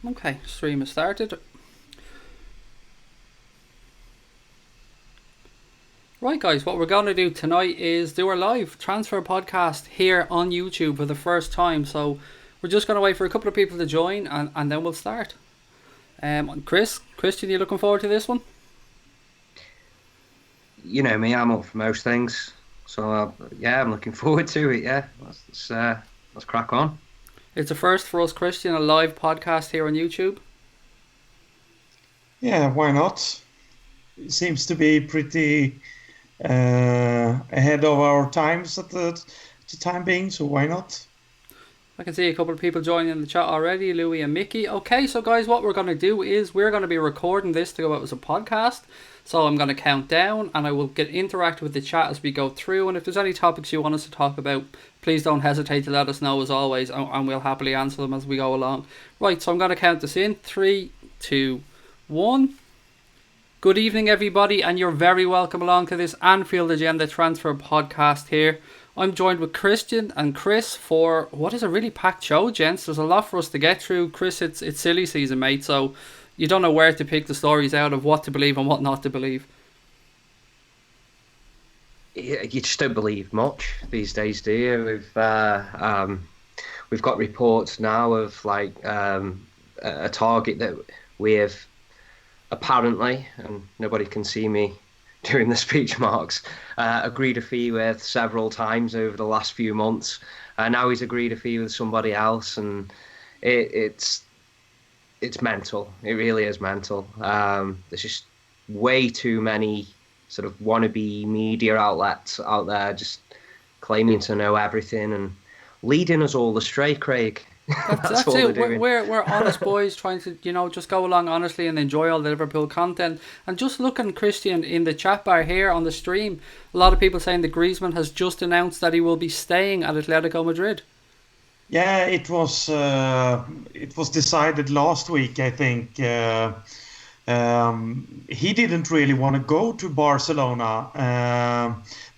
Okay, stream has started. Right, guys, what we're going to do tonight is do our live transfer podcast here on YouTube for the first time. So we're just going to wait for a couple of people to join and then we'll start. Christian, you looking forward to this one? You know me, I'm up for most things. So yeah, I'm looking forward to it. Yeah, let's crack on. It's a first for us, Christian, a live podcast here on YouTube. Yeah, why not? It seems to be pretty ahead of our times at the time being, so why not? I can see a couple of people joining in the chat already, Louis and Mickey. Okay, so guys, what we're going to do is we're going to be recording this to go out as a podcast. So I'm going to count down and I will get interactive with the chat as we go through. And if there's any topics you want us to talk about, please don't hesitate to let us know as always, and we'll happily answer them as we go along. Right, so I'm going to count this in. 3, 2, 1. Good evening, everybody, and you're very welcome along to this Anfield Agenda Transfer podcast here. I'm joined with Christian and Chris for what is a really packed show, gents. There's a lot for us to get through. Chris, it's silly season, mate, so you don't know where to pick the stories out of what to believe and what not to believe. You just don't believe much these days, do you? We've got reports now of a target that we have apparently, and nobody can see me doing the speech marks, agreed a fee with several times over the last few months. Now he's agreed a fee with somebody else, and it's mental. It really is mental. There's just way too many sort of wannabe media outlets out there just claiming to know everything and leading us all astray, Craig. That's all it. they're doing. We're honest boys trying to, just go along honestly and enjoy all the Liverpool content. And just looking, Christian, in the chat bar here on the stream, a lot of people saying that Griezmann has just announced that he will be staying at Atletico Madrid. Yeah, it was decided last week, I think. He didn't really want to go to Barcelona,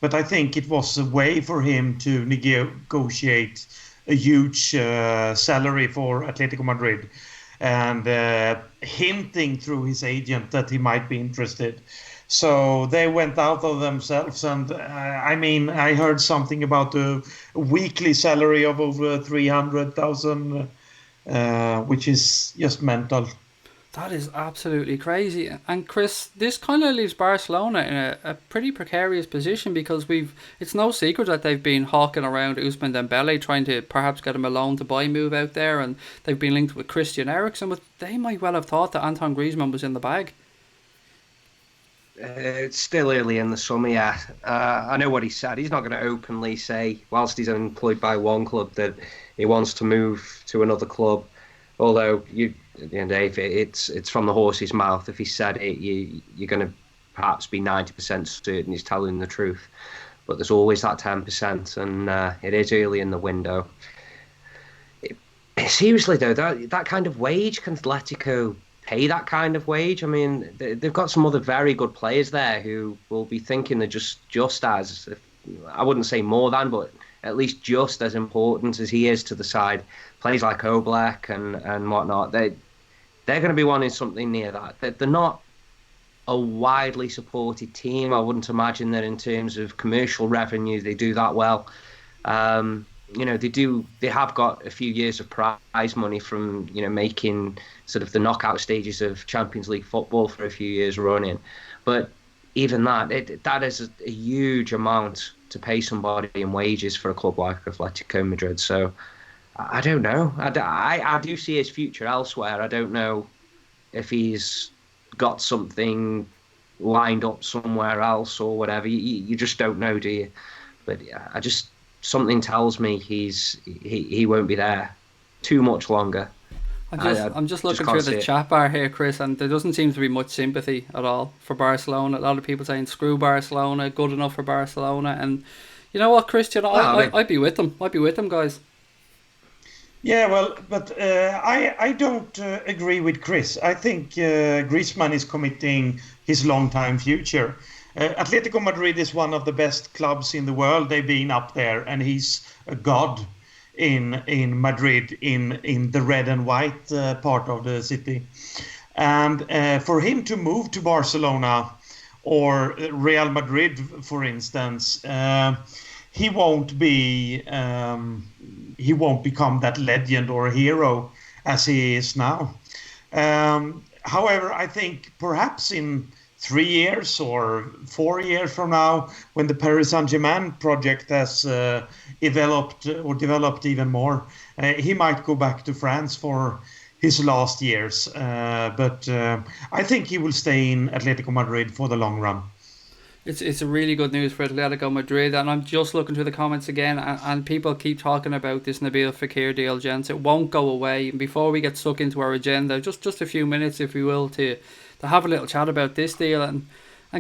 but I think it was a way for him to negotiate a huge salary for Atletico Madrid, and hinting through his agent that he might be interested. So they went out of themselves, and I heard something about a weekly salary of over 300,000, which is just mental. That is absolutely crazy. And Chris, this kind of leaves Barcelona in a pretty precarious position because it's no secret that they've been hawking around Ousmane Dembele, trying to perhaps get him a loan to buy move out there, and they've been linked with Christian Eriksen, but they might well have thought that Anton Griezmann was in the bag. It's still early in the summer, yeah. I know what he said. He's not going to openly say, whilst he's employed by one club, that he wants to move to another club. Although, at the end of the day, it's from the horse's mouth. If he said it, you're going to perhaps be 90% certain he's telling the truth. But there's always that 10%, and it is early in the window. Seriously, though, that kind of wage, can Atletico pay that kind of wage? I mean, they've got some other very good players there who will be thinking they're just as, I wouldn't say more than, but at least just as important as he is to the side. Players like Oblak and whatnot, they're going to be wanting something near that. They're not a widely supported team. I wouldn't imagine that in terms of commercial revenue they do that well. They have got a few years of prize money from making sort of the knockout stages of Champions League football for a few years running, but even that is a huge amount to pay somebody in wages for a club like Atletico Madrid. So I don't know. I do see his future elsewhere. I don't know if he's got something lined up somewhere else or whatever. You just don't know, do you? But yeah, something tells me he won't be there too much longer. I'm just looking through the chat bar here, Chris, and there doesn't seem to be much sympathy at all for Barcelona. A lot of people saying screw Barcelona, good enough for Barcelona, and you know what, Christian, I'd be with them. I'd be with them, guys. Yeah, well, but I don't agree with Chris. I think Griezmann is committing his long-time future. Atletico Madrid is one of the best clubs in the world. They've been up there, and he's a god. in Madrid, in the red and white part of the city. And for him to move to Barcelona or Real Madrid, for instance, he won't become that legend or hero as he is now. However, I think perhaps in 3 years or 4 years from now, when the Paris Saint-Germain project has developed even more, he might go back to France for his last years. But I think he will stay in Atletico Madrid for the long run. It's a really good news for Atletico Madrid, and I'm just looking through the comments again, and people keep talking about this Nabil Fekir deal, gents. It won't go away. And before we get stuck into our agenda, just a few minutes, if we will, to have a little chat about this deal. And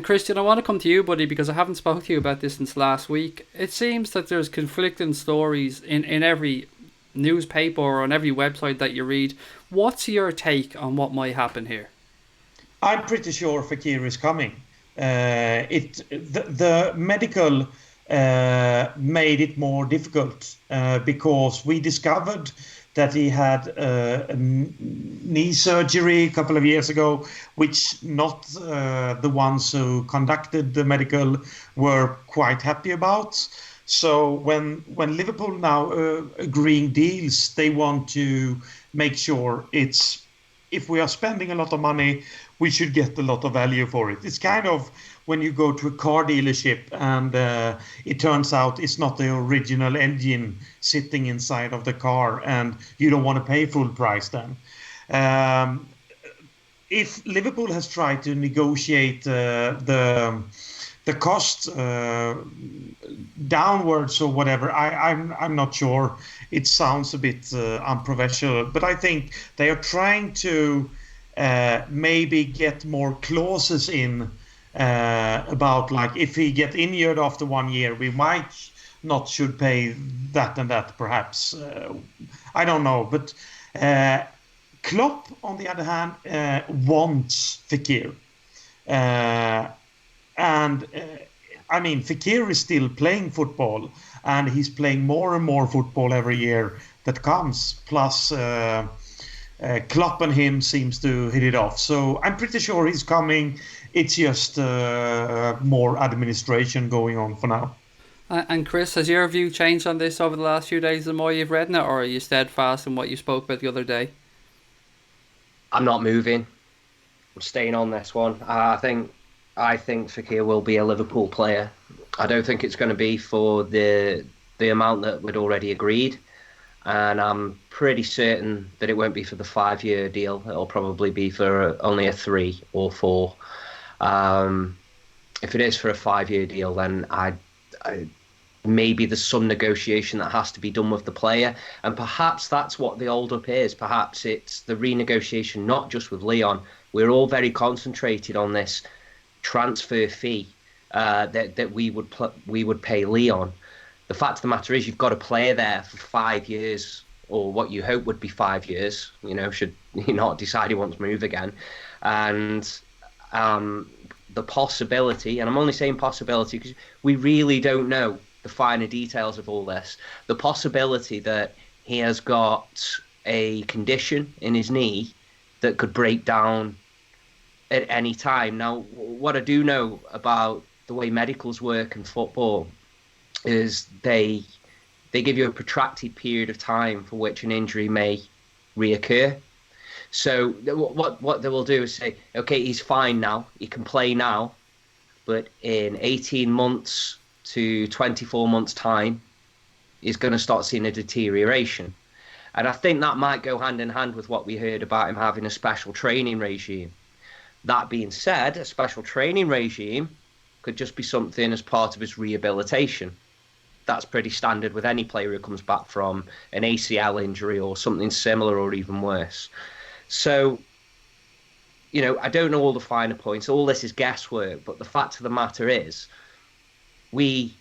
Christian, I want to come to you, buddy, because I haven't spoken to you about this since last week. It seems that there's conflicting stories in every newspaper or on every website that you read. What's your take on what might happen here? I'm pretty sure Fekir is coming. The medical made it more difficult because we discovered that he had a knee surgery a couple of years ago, which not the ones who conducted the medical were quite happy about. So when Liverpool now agreeing deals, they want to make sure if we are spending a lot of money, we should get a lot of value for it. It's kind of when you go to a car dealership and it turns out it's not the original engine sitting inside of the car and you don't want to pay full price then. If Liverpool has tried to negotiate the cost downwards or whatever, I'm not sure. It sounds a bit unprofessional, but I think they are trying to maybe get more clauses in about, like, if he get injured after 1 year, we might not should pay that and that perhaps. I don't know, but Klopp on the other hand wants Fekir. And I mean, Fekir is still playing football, and he's playing more and more football every year that comes. Plus, Klopp and him seems to hit it off. So I'm pretty sure he's coming. It's just more administration going on for now. And Chris, has your view changed on this over the last few days the more you've read it, or are you steadfast in what you spoke about the other day? I'm not moving. I'm staying on this one. I think Fekir will be a Liverpool player. I don't think it's going to be for the amount that we'd already agreed. And I'm pretty certain that it won't be for the 5-year deal. It'll probably be for only a 3 or 4. If it is for a 5-year deal, then I maybe there's some negotiation that has to be done with the player. And perhaps that's what the hold-up is. Perhaps it's the renegotiation, not just with Leon. We're all very concentrated on this transfer fee that we would pay Leon. The fact of the matter is, you've got a player there for 5 years, or what you hope would be 5 years. Should he not decide he wants to move again, and the possibility, and I'm only saying possibility because we really don't know the finer details of all this. The possibility that he has got a condition in his knee that could break down at any time. Now, what I do know about the way medicals work in football is they give you a protracted period of time for which an injury may reoccur. So what they will do is say, okay, he's fine now, he can play now, but in 18 months to 24 months time, he's going to start seeing a deterioration. And I think that might go hand in hand with what we heard about him having a special training regime. That being said, a special training regime could just be something as part of his rehabilitation. That's pretty standard with any player who comes back from an ACL injury or something similar or even worse. So, I don't know all the finer points. All this is guesswork, but the fact of the matter is, we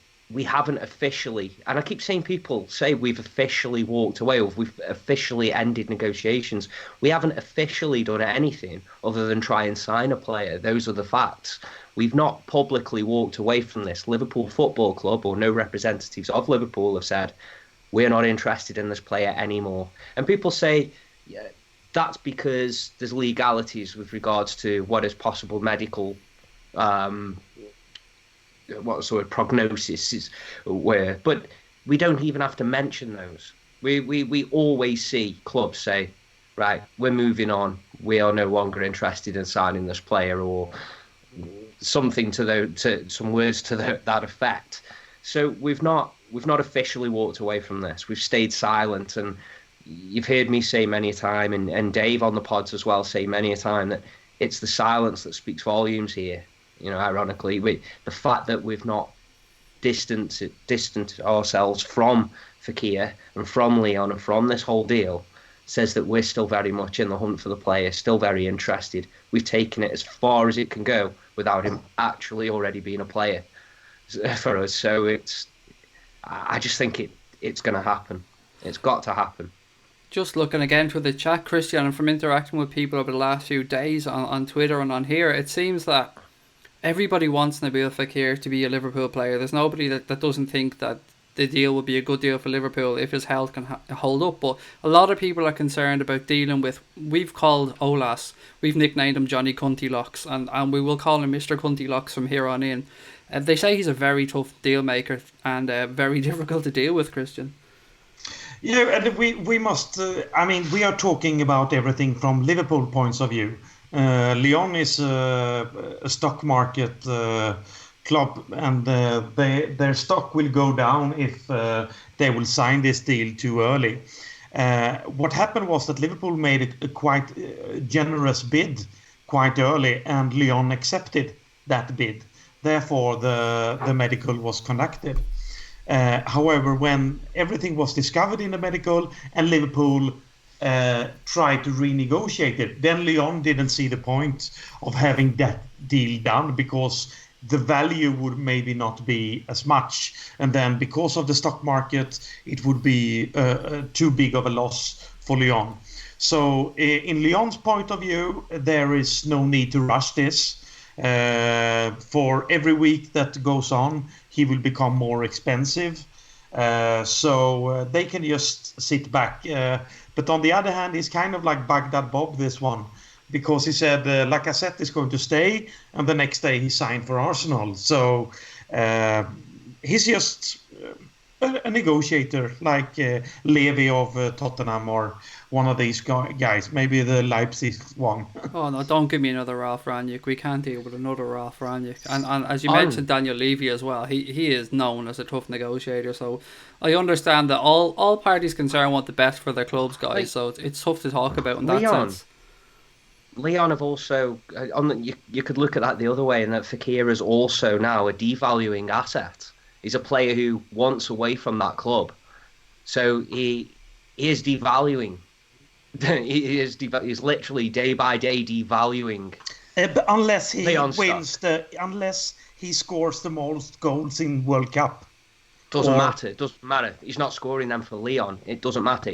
haven't officially, and I keep seeing people say we've officially walked away or we've officially ended negotiations. We haven't officially done anything other than try and sign a player. Those are the facts. We've not publicly walked away from this. Liverpool Football Club, or no representatives of Liverpool, have said, we're not interested in this player anymore. And people say, yeah, that's because there's legalities with regards to what is possible medical, what sort of prognosis is where, but we don't even have to mention those. We always see clubs say, right, we're moving on. We are no longer interested in signing this player, or something to some words to that effect. So we've not officially walked away from this. We've stayed silent, and you've heard me say many a time, and Dave on the pods as well say many a time, that it's the silence that speaks volumes here. Ironically, the fact that we've not distanced ourselves from Fekir and from Leon and from this whole deal says that we're still very much in the hunt for the player, still very interested. We've taken it as far as it can go without him actually already being a player for us. So I just think it's going to happen. It's got to happen. Just looking again through the chat, Christian, and from interacting with people over the last few days on Twitter and on here, it seems that everybody wants Nabil Fekir to be a Liverpool player. There's nobody that doesn't think that the deal would be a good deal for Liverpool if his health can hold up. But a lot of people are concerned about dealing with, we've called Olas, we've nicknamed him Johnny Cunty Locks, and we will call him Mr. Cunty Locks from here on in. They say he's a very tough deal maker and very difficult to deal with, Christian. And we must, we are talking about everything from Liverpool points of view. Lyon is a stock market club, and their stock will go down if they will sign this deal too early. What happened was that Liverpool made a quite generous bid quite early, and Lyon accepted that bid. Therefore, the medical was conducted. However, when everything was discovered in the medical and Liverpool tried to renegotiate it, then Lyon didn't see the point of having that deal done, because the value would maybe not be as much, and then because of the stock market it would be too big of a loss for Lyon. So in Lyon's point of view, there is no need to rush this. For every week that goes on, he will become more expensive, so they can just sit back. But on the other hand, he's kind of like Baghdad Bob, this one, because he said Lacazette is going to stay, and the next day he signed for Arsenal. So he's just a negotiator, like Levy of Tottenham, or one of these guys, maybe the Leipzig one. Oh no, don't give me another Ralph Rangnick. We can't deal with another Ralph Rangnick. And as you mentioned, Daniel Levy as well, he is known as a tough negotiator, so I understand that all parties concerned want the best for their clubs, guys, so it's tough to talk about in that sense. Leon have also, you could look at that the other way, and that Fekir is also now a devaluing asset. He's a player who wants away from that club, so he is devaluing. He's literally day by day devaluing. But unless he scores the most goals in World Cup. Doesn't matter. It doesn't matter. He's not scoring them for Lyon. It doesn't matter.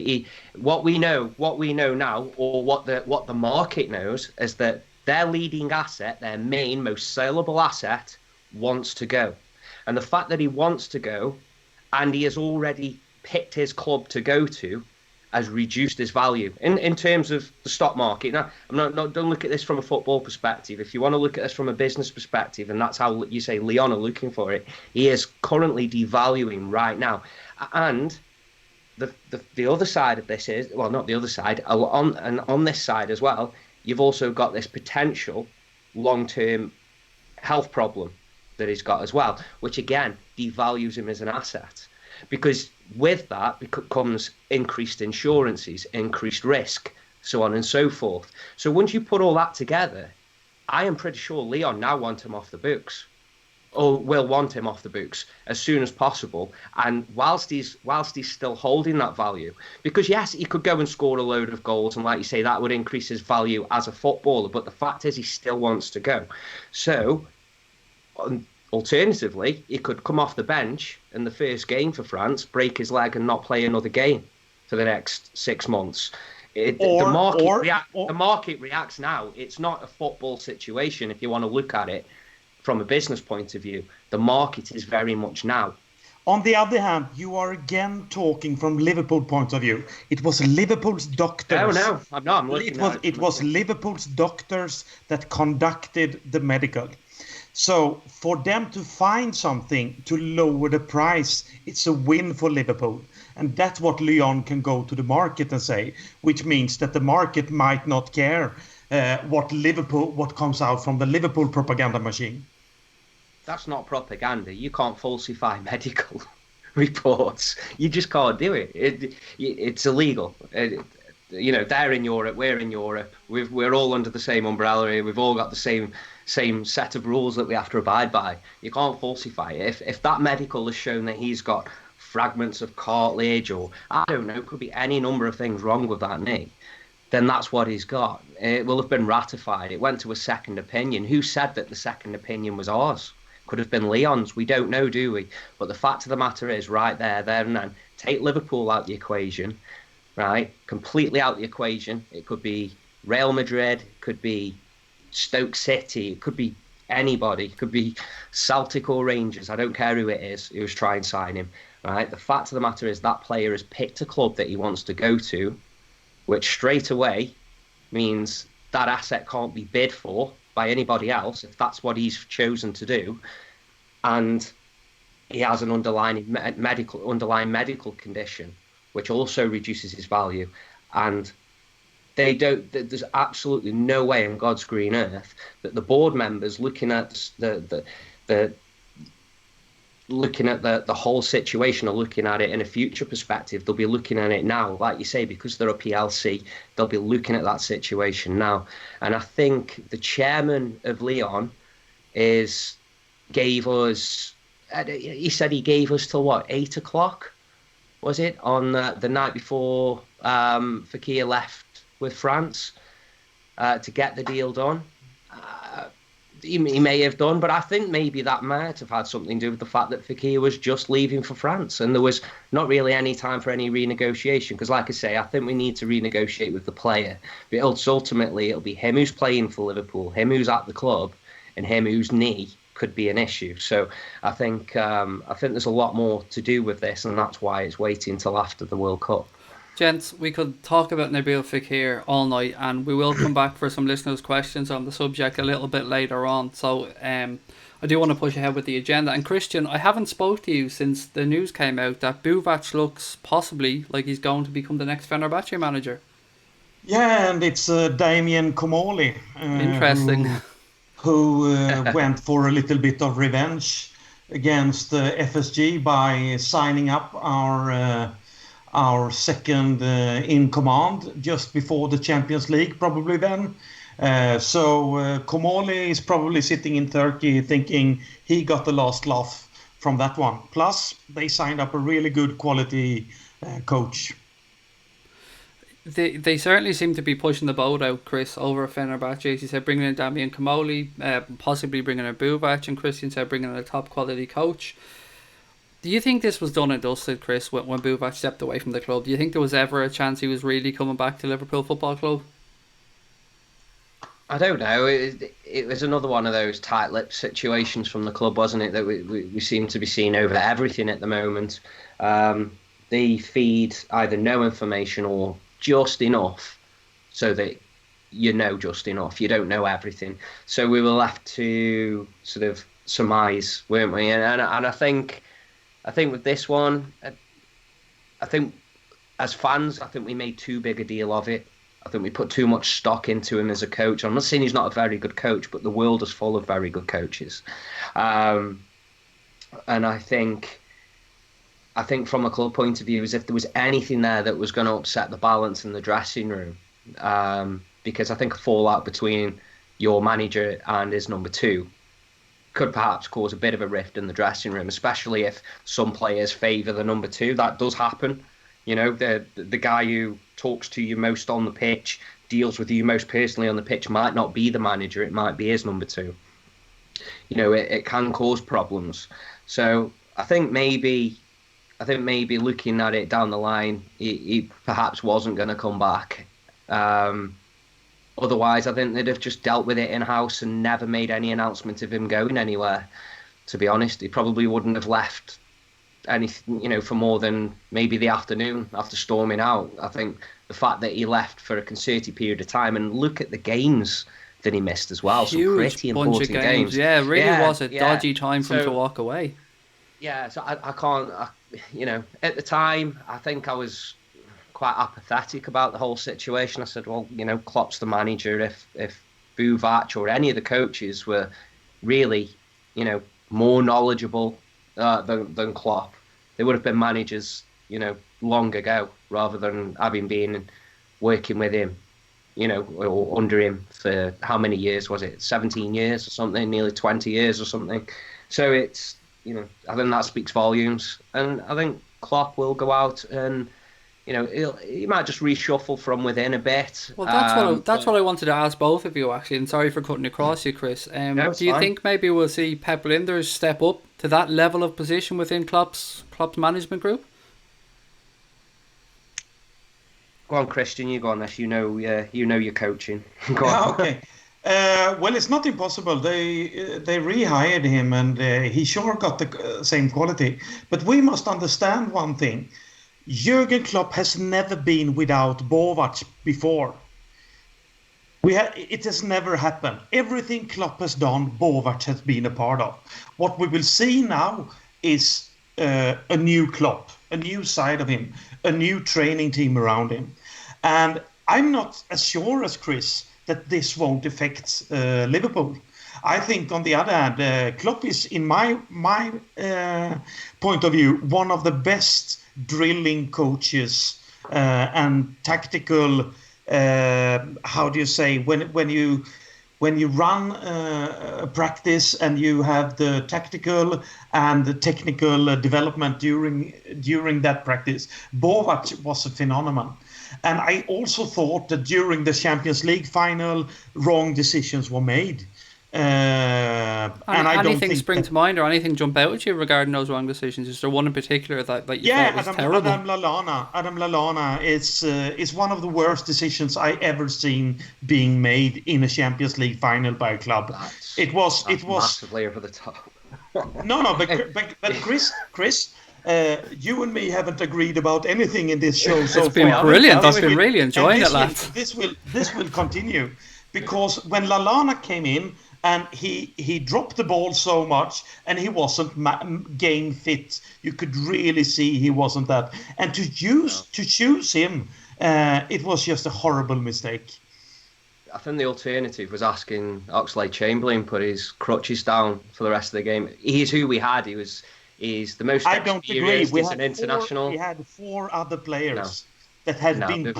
What we know now, or what the market knows, is that their leading asset, their main, most saleable asset, wants to go. And the fact that he wants to go, and he has already picked his club to go to, has reduced his value in terms of the stock market. Now, don't look at this from a football perspective. If you want to look at this from a business perspective, and that's how you say Lyon are looking for it, he is currently devaluing right now. And the other side of this is, well, not the other side, on this side as well, you've also got this potential long-term health problem that he's got as well, which again devalues him as an asset. Because with that comes increased insurances, increased risk, so on and so forth. So once you put all that together, I am pretty sure Lyon now want him off the books, or will want him off the books as soon as possible. And whilst he's still holding that value, because yes, he could go and score a load of goals, and like you say, that would increase his value as a footballer. But the fact is, he still wants to go. So alternatively, he could come off the bench in the first game for France, break his leg, and not play another game for the next 6 months. The market reacts now. It's not a football situation if you want to look at it from a business point of view. The market is very much now. On the other hand, you are again talking from Liverpool point of view. It was Liverpool's doctors. No, I'm not. I'm looking at it. It was Liverpool's doctors that conducted the medical. So for them to find something to lower the price, it's a win for Liverpool. And that's what Lyon can go to the market and say, which means that the market might not care what comes out from the Liverpool propaganda machine. That's not propaganda. You can't falsify medical reports. You just can't do it. It's illegal. They're in Europe. We're in Europe. We're all under the same umbrella here. We've all got the same set of rules that we have to abide by. You can't falsify it. If that medical has shown that he's got fragments of cartilage, or I don't know, could be any number of things wrong with that knee, then that's what he's got. It will have been ratified. It went to a second opinion. Who said that the second opinion was ours? Could have been Lyon's. We don't know, do we? But the fact of the matter is, right there and then, take Liverpool out the equation, right? Completely out the equation. It could be Real Madrid, it could be Stoke City, it could be anybody, it could be Celtic or Rangers. I don't care who it is who's trying to sign him, right? The fact of the matter is that player has picked a club that he wants to go to, which straight away means that asset can't be bid for by anybody else if that's what he's chosen to do, and he has an underlying medical condition which also reduces his value. And there's absolutely no way in God's green earth that the board members looking at the whole situation are looking at it in a future perspective. They'll be looking at it now, like you say, because they're a PLC, they'll be looking at that situation now. And I think the chairman of Lyon gave us till what, 8 o'clock, was it, on the night before Fekir left with France to get the deal done. He may have done, but I think maybe that might have had something to do with the fact that Fekir was just leaving for France and there was not really any time for any renegotiation. Because, like I say, I think we need to renegotiate with the player. But ultimately, it'll be him who's playing for Liverpool, him who's at the club, and him whose knee could be an issue. So I think there's a lot more to do with this, and that's why it's waiting until after the World Cup. Gents, we could talk about Nabil Fekir all night, and we will come back for some listeners' questions on the subject a little bit later on. So I do want to push ahead with the agenda. And Christian, I haven't spoke to you since the news came out that Buvac looks possibly like he's going to become the next Fenerbahce manager. Yeah, and it's Damien Comolli. Interesting. Who went for a little bit of revenge against FSG by signing up our second in command just before the Champions League, probably then. So Comolli is probably sitting in Turkey thinking he got the last laugh from that one. Plus, they signed up a really good quality coach. They certainly seem to be pushing the boat out, Chris, over Fenerbahce. As you said, bringing in Damien Comolli, possibly bringing in Buvac, and Christian said bringing in a top quality coach. Do you think this was done and dusted, Chris, when Buvac stepped away from the club? Do you think there was ever a chance he was really coming back to Liverpool Football Club? I don't know. It was another one of those tight-lipped situations from the club, wasn't it, that we seem to be seeing over everything at the moment. They feed either no information or just enough so that just enough. You don't know everything. So we were left to sort of surmise, weren't we? And I think with this one, I think as fans, I think we made too big a deal of it. I think we put too much stock into him as a coach. I'm not saying he's not a very good coach, but the world is full of very good coaches. And I think from a club point of view, as if there was anything there that was going to upset the balance in the dressing room, because I think a fallout between your manager and his number two could perhaps cause a bit of a rift in the dressing room, especially if some players favour the number two. That does happen. The guy who talks to you most on the pitch, deals with you most personally on the pitch, might not be the manager. It might be his number two. It can cause problems. So I think maybe looking at it down the line, he perhaps wasn't going to come back. Otherwise, I think they'd have just dealt with it in-house and never made any announcement of him going anywhere. To be honest, he probably wouldn't have left anything, for more than maybe the afternoon after storming out. I think the fact that he left for a concerted period of time, and look at the games that he missed as well. Some pretty bunch of important games. Yeah, it really was a dodgy time for him to walk away. Yeah, so I can't, at the time, I think I was quite apathetic about the whole situation. I said, well, Klopp's the manager. If Buvac or any of the coaches were really, more knowledgeable than Klopp, they would have been managers, long ago, rather than having been working with him, or under him for how many years was it? 17 years or something, nearly 20 years or something. So it's, I think that speaks volumes. And I think Klopp will go out and, he might just reshuffle from within a bit. Well, that's what I wanted to ask both of you, actually. And sorry for cutting across you, Chris. No, do you fine. think maybe we'll see Pep Linders step up to that level of position within Klopp's management group? Go on, Christian. You go on this. You know your coaching. Go on. Okay. Well, it's not impossible. They rehired him, and he sure got the same quality. But we must understand one thing: Jurgen Klopp has never been without Bovac before. It has never happened. Everything Klopp has done, Bovac has been a part of. What we will see now is a new Klopp, a new side of him, a new training team around him. And I'm not as sure as Chris that this won't affect Liverpool. I think, on the other hand, Klopp is, in my point of view, one of the best drilling coaches and tactical. How do you say, when you run a practice and you have the tactical and the technical development during that practice? Bovac was a phenomenon. And I also thought that during the Champions League final, wrong decisions were made. And I don't think spring to mind, or anything jump out at you regarding those wrong decisions? Is there one in particular that you thought was terrible? Adam Lallana is one of the worst decisions I ever seen being made in a Champions League final by a club. It was massively over the top. but Chris, you and me haven't agreed about anything in this show so far. It's been brilliant. I've been really enjoying it, lads. This will continue, because when Lallana came in, and he dropped the ball so much, and he wasn't game fit. You could really see he wasn't that. And to choose him, it was just a horrible mistake. I think the alternative was asking Oxlade-Chamberlain put his crutches down for the rest of the game. He's who we had. He's the most experienced. I don't agree. We had international. We had 4 other players that had been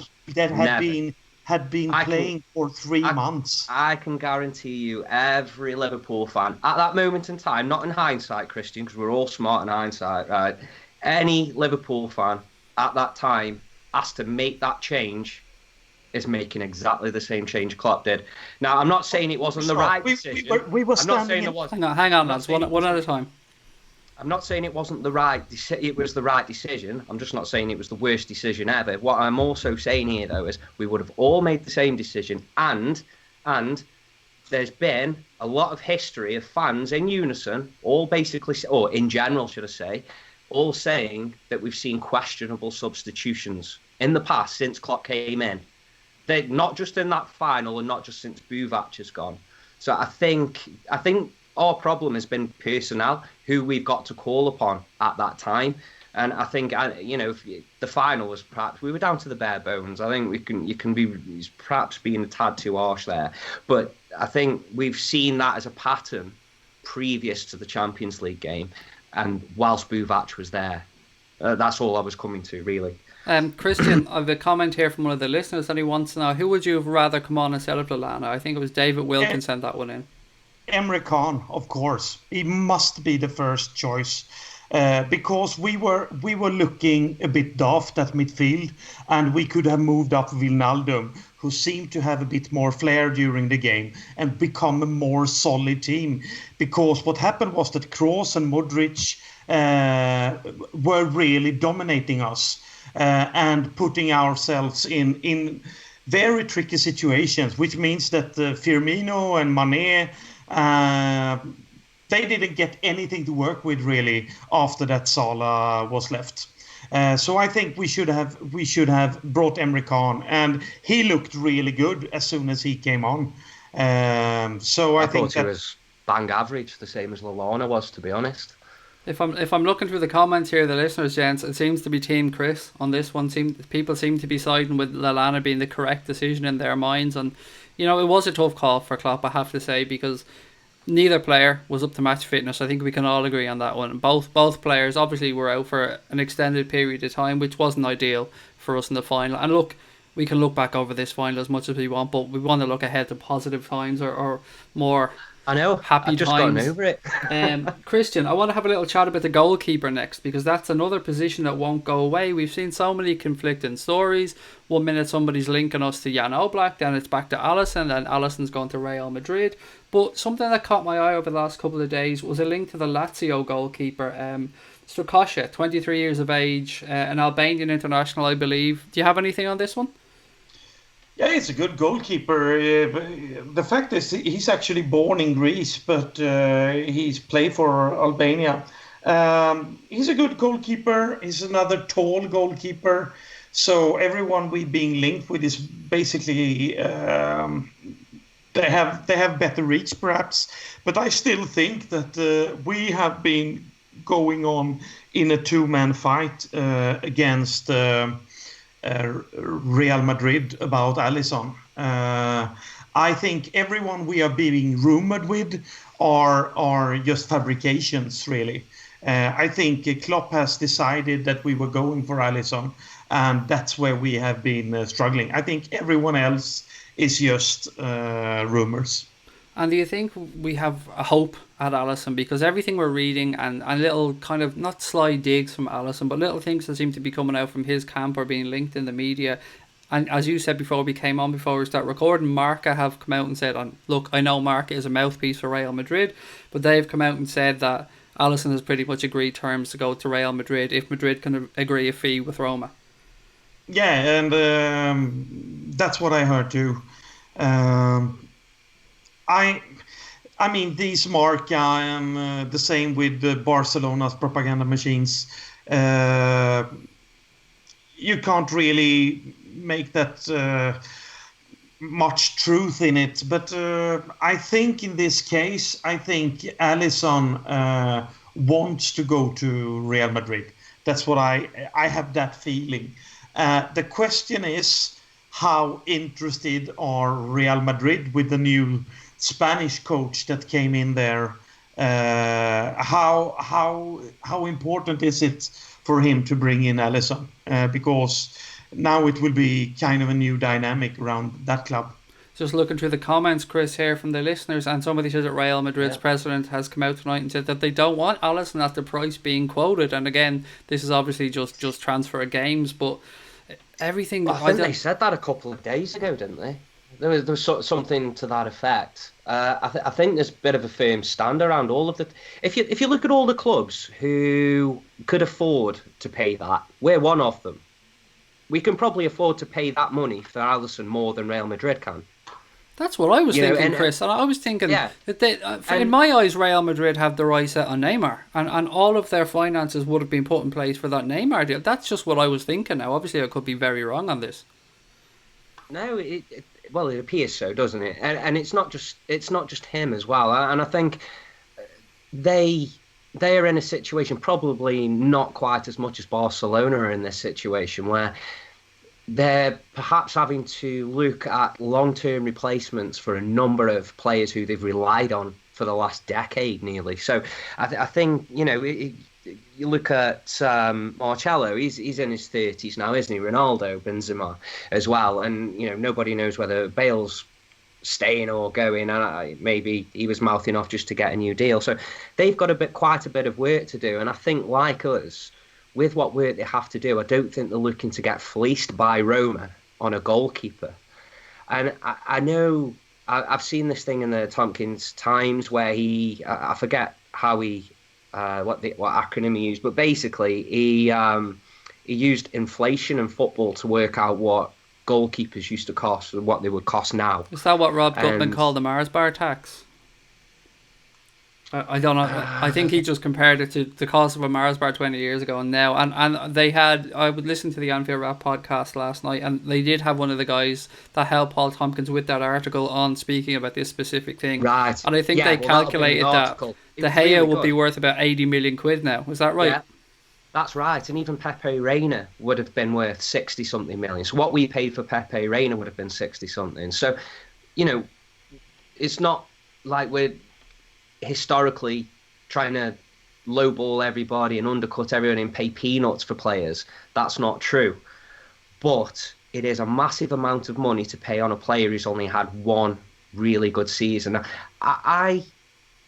playing for 3 months. I can guarantee you, every Liverpool fan at that moment in time, not in hindsight, Christian, because we're all smart in hindsight, right? Any Liverpool fan at that time asked to make that change is making exactly the same change Klopp did. Now, I'm not saying it wasn't the right decision. We were standing. Hang on, lads. One at a time. I'm not saying it wasn't the right. It was the right decision. I'm just not saying it was the worst decision ever. What I'm also saying here, though, is we would have all made the same decision, and there's been a lot of history of fans in unison, all basically, or in general, should I say, all saying that we've seen questionable substitutions in the past since Klopp came in. They're not just in that final, and not just since Buvac has gone. So I think our problem has been personnel, who we've got to call upon at that time. And I think, if the final was perhaps, we were down to the bare bones. I think you can be perhaps being a tad too harsh there. But I think we've seen that as a pattern previous to the Champions League game. And whilst Buvac was there, that's all I was coming to, really. Christian, I have a comment here from one of the listeners that he wants to know, who would you have rather come on instead of Lallana? I think it was David Wilkins sent that one in. Emre Can, of course. He must be the first choice, because we were looking a bit daft at midfield, and we could have moved up Wijnaldum, who seemed to have a bit more flair during the game, and become a more solid team. Because what happened was that Kroos and Modric were really dominating us and putting ourselves in very tricky situations, which means that Firmino and Mane they didn't get anything to work with really after that Salah was left. So I think we should have brought Emre Can, and he looked really good as soon as he came on. So I think thought he was bang average, the same as Lallana was, to be honest. If I'm looking through the comments here, the listeners, gents, it seems to be Team Chris on this one. People seem to be siding with Lallana being the correct decision in their minds, and you know, it was a tough call for Klopp, I have to say, because neither player was up to match fitness. I think we can all agree on that one. Both players obviously were out for an extended period of time, which wasn't ideal for us in the final. And look, we can look back over this final as much as we want, but we want to look ahead to positive times or more. I know. Happy I've just times. gotten over it. Christian, I want to have a little chat about the goalkeeper next, because that's another position that won't go away. We've seen so many conflicting stories. 1 minute somebody's linking us to Jan Oblak, then it's back to Alisson, and Alisson's gone to Real Madrid. But something that caught my eye over the last couple of days was a link to the Lazio goalkeeper, Strakosha, 23 years of age, an Albanian international, I believe. Do you have anything on this one? Yeah, he's a good goalkeeper. The fact is, he's actually born in Greece, but he's played for Albania. He's a good goalkeeper. He's another tall goalkeeper. So everyone we being linked with is basically they have better reach, perhaps. But I still think that we have been going on in a two-man fight against Real Madrid about Alisson. I think everyone we are being rumored with are just fabrications, really. I think Klopp has decided that we were going for Alisson, and that's where we have been struggling. I think everyone else is just rumors. And do you think we have a hope at Alisson? Because everything we're reading and little kind of, not sly digs from Alisson, but little things that seem to be coming out from his camp or being linked in the media. And as you said before we came on, before we start recording, Marca have come out and said, look, I know Marca is a mouthpiece for Real Madrid, but they've come out and said that Alisson has pretty much agreed terms to go to Real Madrid if Madrid can agree a fee with Roma. Yeah, and that's what I heard too. I mean, these Marca and the same with Barcelona's propaganda machines. You can't really make that much truth in it. But I think in this case, I think Alisson wants to go to Real Madrid. That's what I have that feeling. The question is, how interested are Real Madrid with the new Spanish coach that came in there? How important is it for him to bring in Alisson? Because now it will be kind of a new dynamic around that club. Just looking through the comments, Chris, here from the listeners, and somebody says that Real Madrid's president has come out tonight and said that they don't want Alisson at the price being quoted. And again, this is obviously just transfer of games, but everything. Well, I think they said that a couple of days ago, didn't they? There was something to that effect. I think there's a bit of a firm stand around all of the. If you look at all the clubs who could afford to pay that, we're one of them. We can probably afford to pay that money for Alisson more than Real Madrid can. That's what I was thinking, Chris. And I was thinking that in my eyes, Real Madrid have the right set on Neymar, and all of their finances would have been put in place for that Neymar deal. That's just what I was thinking. Now, obviously, I could be very wrong on this. No, it appears so, doesn't it? And it's not just him as well. And I think they are in a situation, probably not quite as much as Barcelona are in this situation, where they're perhaps having to look at long-term replacements for a number of players who they've relied on for the last decade nearly. So I think, you look at Marcelo, he's in his 30s now, isn't he? Ronaldo, Benzema as well. And, nobody knows whether Bale's staying or going, and maybe he was mouthing off just to get a new deal. So they've got quite a bit of work to do. And I think, like us, with what work they have to do, I don't think they're looking to get fleeced by Roma on a goalkeeper. And I know I've seen this thing in the Tompkins Times where I forget how what acronym he used, but basically he used inflation in football to work out what goalkeepers used to cost and what they would cost now. Is that what Rob Gutman called the Mars bar tax? I don't know. I think he just compared it to the cost of a Mars bar 20 years ago and now. And they had, I would listen to the Anfield Rap podcast last night, and they did have one of the guys that helped Paul Tompkins with that article on speaking about this specific thing. Right. And I think they calculated that De Gea really would be worth about 80 million quid now. Is that right? Yeah, that's right. And even Pepe Reina would have been worth 60 something million. So what we paid for Pepe Reina would have been 60 something. So, you know, it's not like we're historically trying to lowball everybody and undercut everyone and pay peanuts for players. That's not true. But it is a massive amount of money to pay on a player who's only had one really good season. I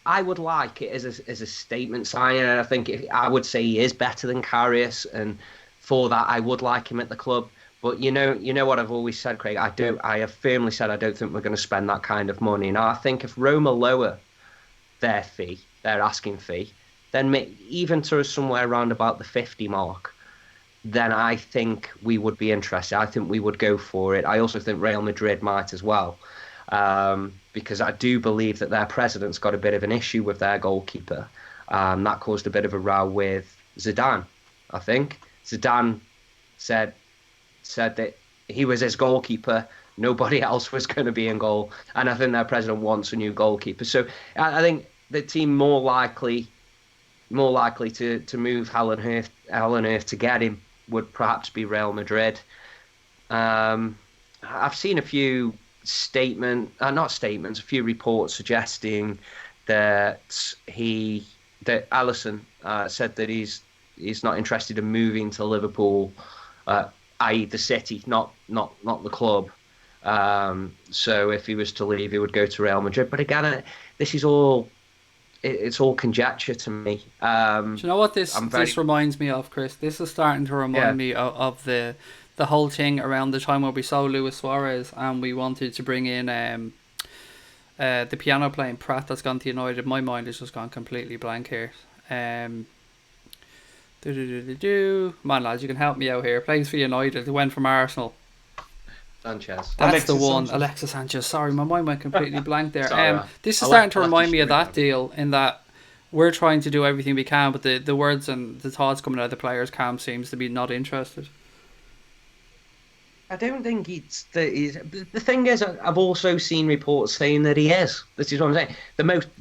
would like it as a statement signer. I think I would say he is better than Karius, and for that I would like him at the club. But you know what I've always said, Craig. I have firmly said I don't think we're going to spend that kind of money. Now I think if Roma lower their fee, their asking fee, then even to somewhere around about the 50 mark, then I think we would be interested. I think we would go for it. I also think Real Madrid might as well, because I do believe that their president's got a bit of an issue with their goalkeeper. That caused a bit of a row with Zidane, I think. Zidane said that he was his goalkeeper, nobody else was going to be in goal, and I think their president wants a new goalkeeper. So I think the team more likely to move hell and earth to get him would perhaps be Real Madrid. I've seen a few a few reports suggesting that Alisson said that he's not interested in moving to Liverpool, i.e. the city, not the club. So if he was to leave, he would go to Real Madrid. But again, this is all it's all conjecture to me. Do you know what this reminds me of, Chris? This is starting to remind me of the whole thing around the time where we saw Luis Suarez and we wanted to bring in the piano playing Pratt that's gone to United. My mind has just gone completely blank here. Man, lads, you can help me out here. Plays for United. He went from Arsenal. Sanchez. That's the one. Sanchez. Alexis Sanchez. Sorry, my mind went completely blank there. This is starting to remind me of that deal, in that we're trying to do everything we can, but the words and the thoughts coming out of the players' camp seems to be not interested. I don't think it's the thing is, I've also seen reports saying that he is. This is what I'm saying.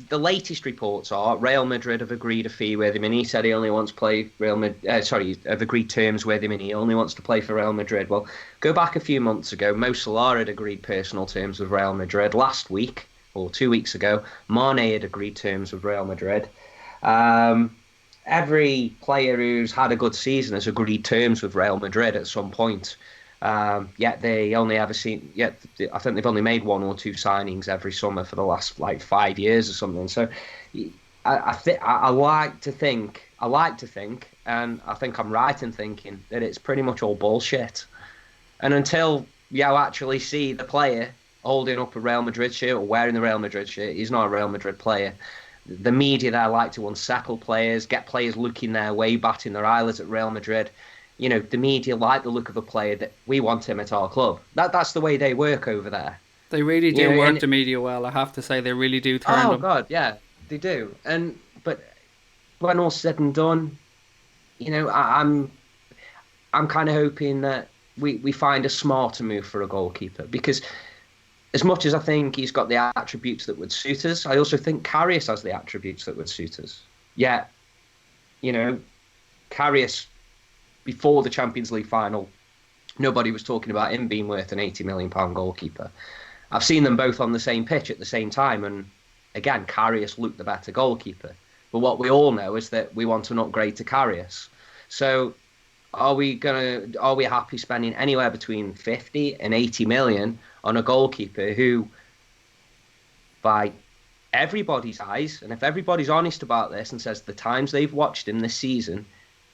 The latest reports are Real Madrid have agreed a fee with him, and he said he only wants to play have agreed terms with him, and he only wants to play for Real Madrid. Well, go back a few months ago, Mo Salah had agreed personal terms with Real Madrid. Last week, or 2 weeks ago, Mane had agreed terms with Real Madrid. Every player who's had a good season has agreed terms with Real Madrid at some point. Yet they only I think they've only made one or two signings every summer for the last 5 years or something. So I like to think, and I think I'm right in thinking that it's pretty much all bullshit. And until you actually see the player holding up a Real Madrid shirt or wearing the Real Madrid shirt, he's not a Real Madrid player. The media there like to unsettle players, get players looking their way, batting their eyelids at Real Madrid. You know, the media like the look of a player that we want him at our club. That's the way they work over there. They really do work the media well. I have to say, they really do turn them. Oh God, yeah, they do. But when all's said and done, you know, I'm kind of hoping that we find a smarter move for a goalkeeper, because as much as I think he's got the attributes that would suit us, I also think Karius has the attributes that would suit us. Yeah, you know, Karius, before the Champions League final, nobody was talking about him being worth an £80 million goalkeeper. I've seen them both on the same pitch at the same time, and again, Karius looked the better goalkeeper. But what we all know is that we want an upgrade to Karius. So are we happy spending anywhere between 50 and 80 million on a goalkeeper who, by everybody's eyes, and if everybody's honest about this and says the times they've watched him this season,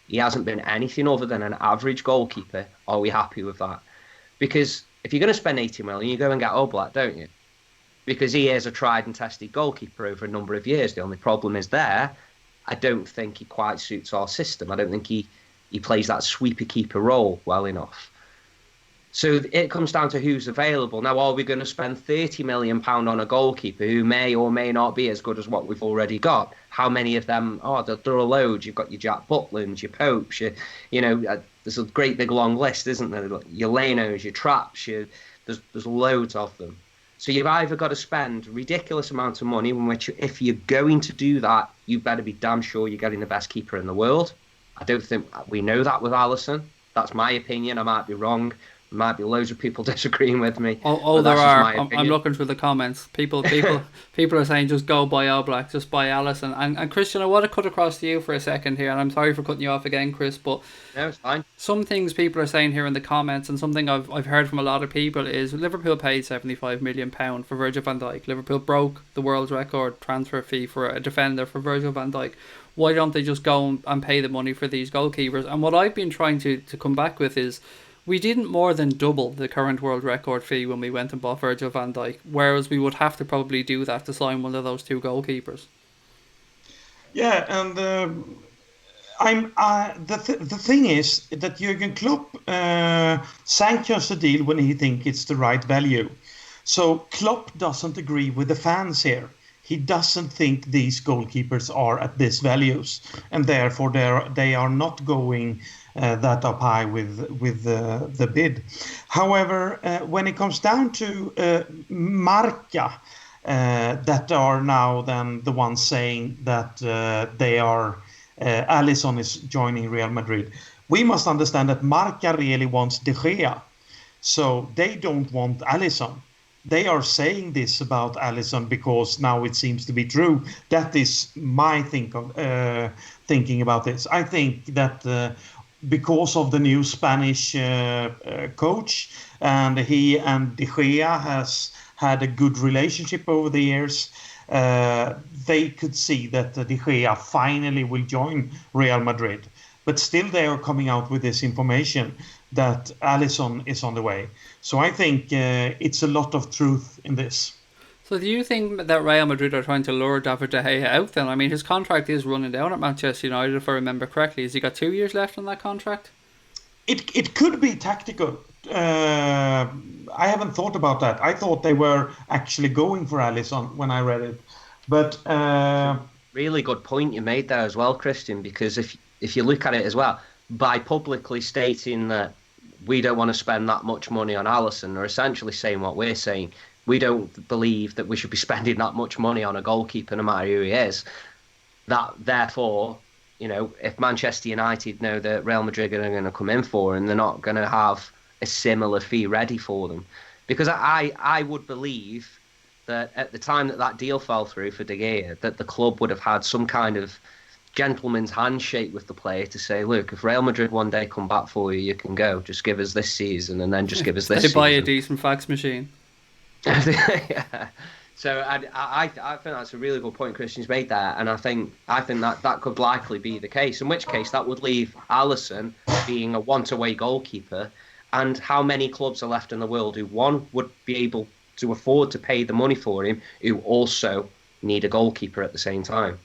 he hasn't been anything other than an average goalkeeper, are we happy with that? Because if you're going to spend 80 million, you go and get Oblak, don't you? Because he is a tried and tested goalkeeper over a number of years. The only problem is I don't think he quite suits our system. I don't think he plays that sweeper keeper role well enough. So it comes down to who's available. Now, are we going to spend £30 million on a goalkeeper who may or may not be as good as what we've already got? How many of them? Oh, there are loads. You've got your Jack Butlands, your Popes, there's a great big long list, isn't there? Your Lenos, your Traps, there's loads of them. So you've either got to spend ridiculous amounts of money, in which if you're going to do that, you better be damn sure you're getting the best keeper in the world. I don't think we know that with Alisson. That's my opinion. I might be wrong. There might be loads of people disagreeing with me. There are. I'm looking through the comments. People are saying just go buy Oblak, just buy Alisson. And Christian, I want to cut across to you for a second here, and I'm sorry for cutting you off again, Chris, but no, it's fine. Some things people are saying here in the comments, and something I've heard from a lot of people is Liverpool paid £75 million for Virgil van Dijk. Liverpool broke the world's record transfer fee for a defender for Virgil van Dijk. Why don't they just go and pay the money for these goalkeepers? And what I've been trying to come back with is, we didn't more than double the current world record fee when we went and bought Virgil van Dijk, whereas we would have to probably do that to sign one of those two goalkeepers. Yeah, and the thing is that Jurgen Klopp sanctions the deal when he thinks it's the right value. So Klopp doesn't agree with the fans here. He doesn't think these goalkeepers are at these values, and therefore they are not going that up high with the bid. However, when it comes down to Marca, that are now then the ones saying that they are Alisson is joining Real Madrid, we must understand that Marca really wants De Gea, so they don't want Alisson. They are saying this about Alisson because now it seems to be true. That is my thinking about this. I think that because of the new Spanish coach, and he and De Gea has had a good relationship over the years, they could see that De Gea finally will join Real Madrid. But still they are coming out with this information that Alisson is on the way. So I think it's a lot of truth in this. So do you think that Real Madrid are trying to lure David De Gea out then? I mean, his contract is running down at Manchester United, if I remember correctly. Has he got 2 years left on that contract? It could be tactical. I haven't thought about that. I thought they were actually going for Alisson when I read it. But really good point you made there as well, Christian, because if you look at it as well, by publicly stating that we don't want to spend that much money on Alisson, they're essentially saying what we're saying. We don't believe that we should be spending that much money on a goalkeeper, no matter who he is. That therefore, if Manchester United know that Real Madrid are going to come in for, and they're not going to have a similar fee ready for them, because I would believe that at the time that deal fell through for De Gea, that the club would have had some kind of gentleman's handshake with the player to say, look, if Real Madrid one day come back for you, you can go. Just give us this season, and then just give us this season. They buy a decent fax machine. Yeah. So I think that's a really good point Christian's made there, and I think that could likely be the case. In which case, that would leave Alisson being a one-away goalkeeper, and how many clubs are left in the world who, one, would be able to afford to pay the money for him, who also need a goalkeeper at the same time?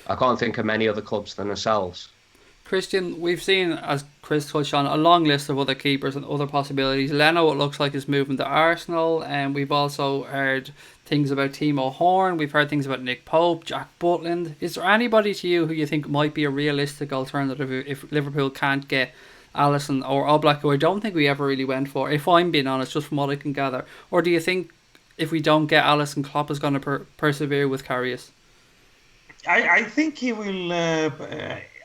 I can't think of many other clubs than ourselves. Christian, we've seen, as Chris touched on, a long list of other keepers and other possibilities. Leno, it looks like, is moving to Arsenal, and we've also heard things about Timo Horn. We've heard things about Nick Pope, Jack Butland. Is there anybody to you who you think might be a realistic alternative if Liverpool can't get Alisson or Oblak, who I don't think we ever really went for, if I'm being honest, just from what I can gather? Or do you think if we don't get Alisson, Klopp is going to persevere with Karius? I think he will,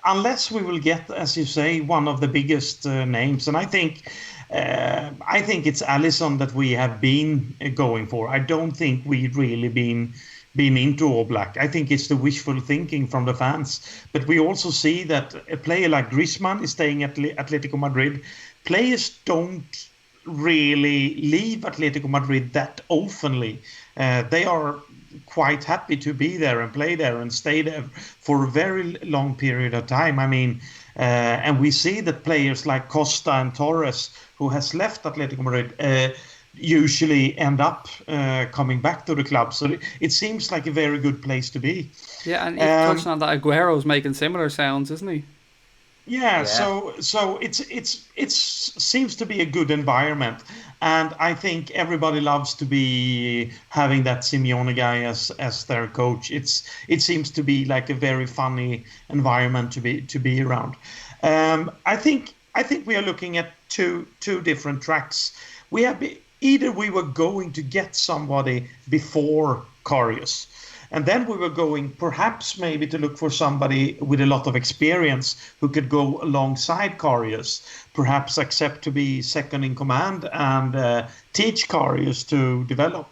unless we will get, as you say, one of the biggest names. And I think it's Alisson that we have been going for. I don't think we've really been into Oblak. I think it's the wishful thinking from the fans. But we also see that a player like Griezmann is staying at Atletico Madrid. Players don't really leave Atletico Madrid that oftenly. They are quite happy to be there and play there and stay there for a very long period of time. I mean, and we see that players like Costa and Torres, who has left Atletico Madrid, usually end up coming back to the club. So it seems like a very good place to be. Yeah, and touching on that, Aguero's making similar sounds, isn't he? Yeah, Yeah. so it's seems to be a good environment, and I think everybody loves to be having that Simeone guy as their coach. It seems to be like a very funny environment to be around. I think we are looking at two different tracks. Either we were going to get somebody before Karius, and then we were going perhaps maybe to look for somebody with a lot of experience who could go alongside Karius, perhaps accept to be second in command and teach Karius to develop.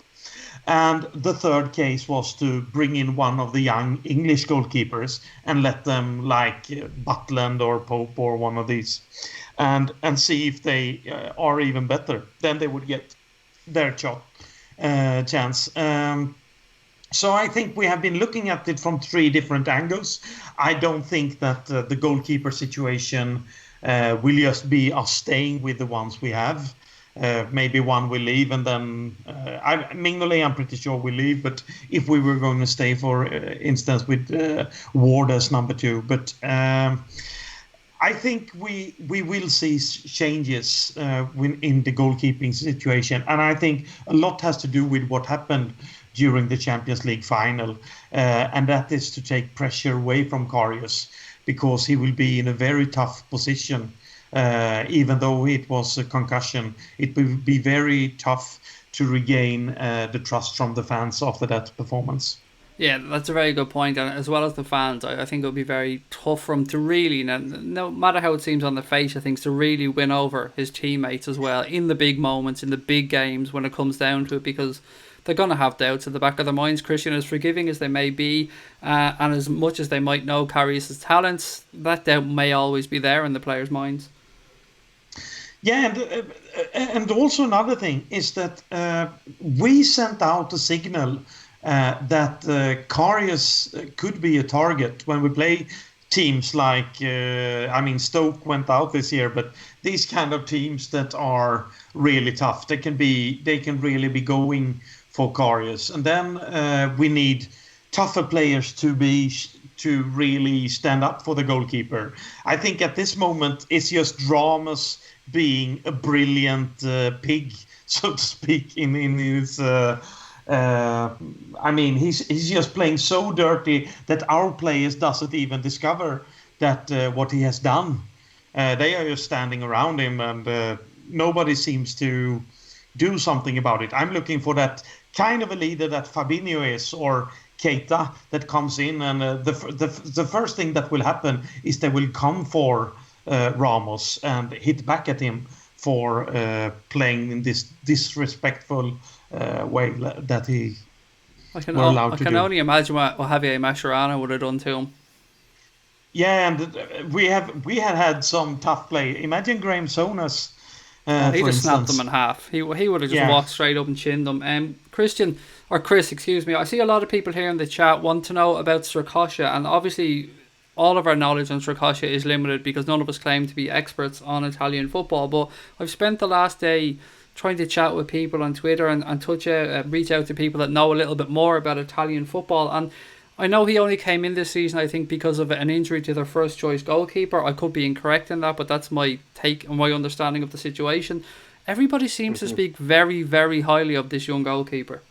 And the third case was to bring in one of the young English goalkeepers and let them like Butland or Pope or one of these, and see if they are even better. Then they would get their chance. So I think we have been looking at it from three different angles. I don't think that the goalkeeper situation will just be us staying with the ones we have. Maybe one will leave, and then Mignolet, I'm pretty sure will leave. But if we were going to stay, for instance, with Ward as number two, but I think we will see changes in the goalkeeping situation, and I think a lot has to do with what happened during the Champions League final, and that is to take pressure away from Karius, because he will be in a very tough position. Even though it was a concussion, it will be very tough to regain the trust from the fans after that performance. Yeah, that's a very good point. And as well as the fans, I think it would be very tough for him to really, no matter how it seems on the face of things, to really win over his teammates as well in the big moments, in the big games when it comes down to it, because they're going to have doubts at the back of their minds. Christian, as forgiving as they may be, and as much as they might know Karius' talents, that doubt may always be there in the players' minds. Yeah, and also another thing is that we sent out a signal that Karius could be a target when we play teams like, I mean, Stoke went out this year, but these kind of teams that are really tough, they can really be going for Karius, and then we need tougher players to really stand up for the goalkeeper. I think at this moment it's just Dramas being a brilliant pig, so to speak, in his. I mean, he's just playing so dirty that our players doesn't even discover that what he has done. They are just standing around him, and nobody seems to do something about it. I'm looking for that kind of a leader that Fabinho is, or Keita, that comes in, and the first thing that will happen is they will come for Ramos and hit back at him for playing in this disrespectful way that he were allowed I to can do. only imagine what Javier Mascherano would have done to him. Yeah, and we had some tough play. Imagine Graham Souness, Oh, he for just snapped them instance. in half. He would have just Yeah. walked straight up and chinned them. Christian, or Chris, excuse me. I see a lot of people here in the chat want to know about Srikosha, and obviously all of our knowledge on Srikosha is limited because none of us claim to be experts on Italian football. But I've spent the last day trying to chat with people on Twitter and reach out to people that know a little bit more about Italian football. And I know he only came in this season, I think, because of an injury to their first choice goalkeeper. I could be incorrect in that, but that's my take and my understanding of the situation. Everybody seems to speak very, very highly of this young goalkeeper.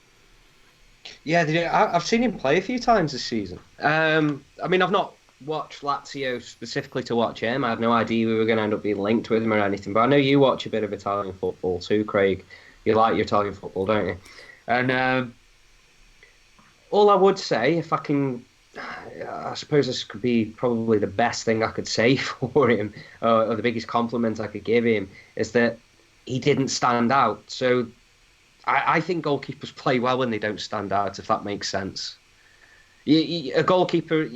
Yeah, I've seen him play a few times this season. I mean, I've not watched Lazio specifically to watch him. I had no idea we were going to end up being linked with him or anything. But I know you watch a bit of Italian football too, Craig. You like your Italian football, don't you? And all I would say, if I can, I suppose this could be probably the best thing I could say for him, or the biggest compliment I could give him, is that he didn't stand out. So I think goalkeepers play well when they don't stand out, if that makes sense. A goalkeeper,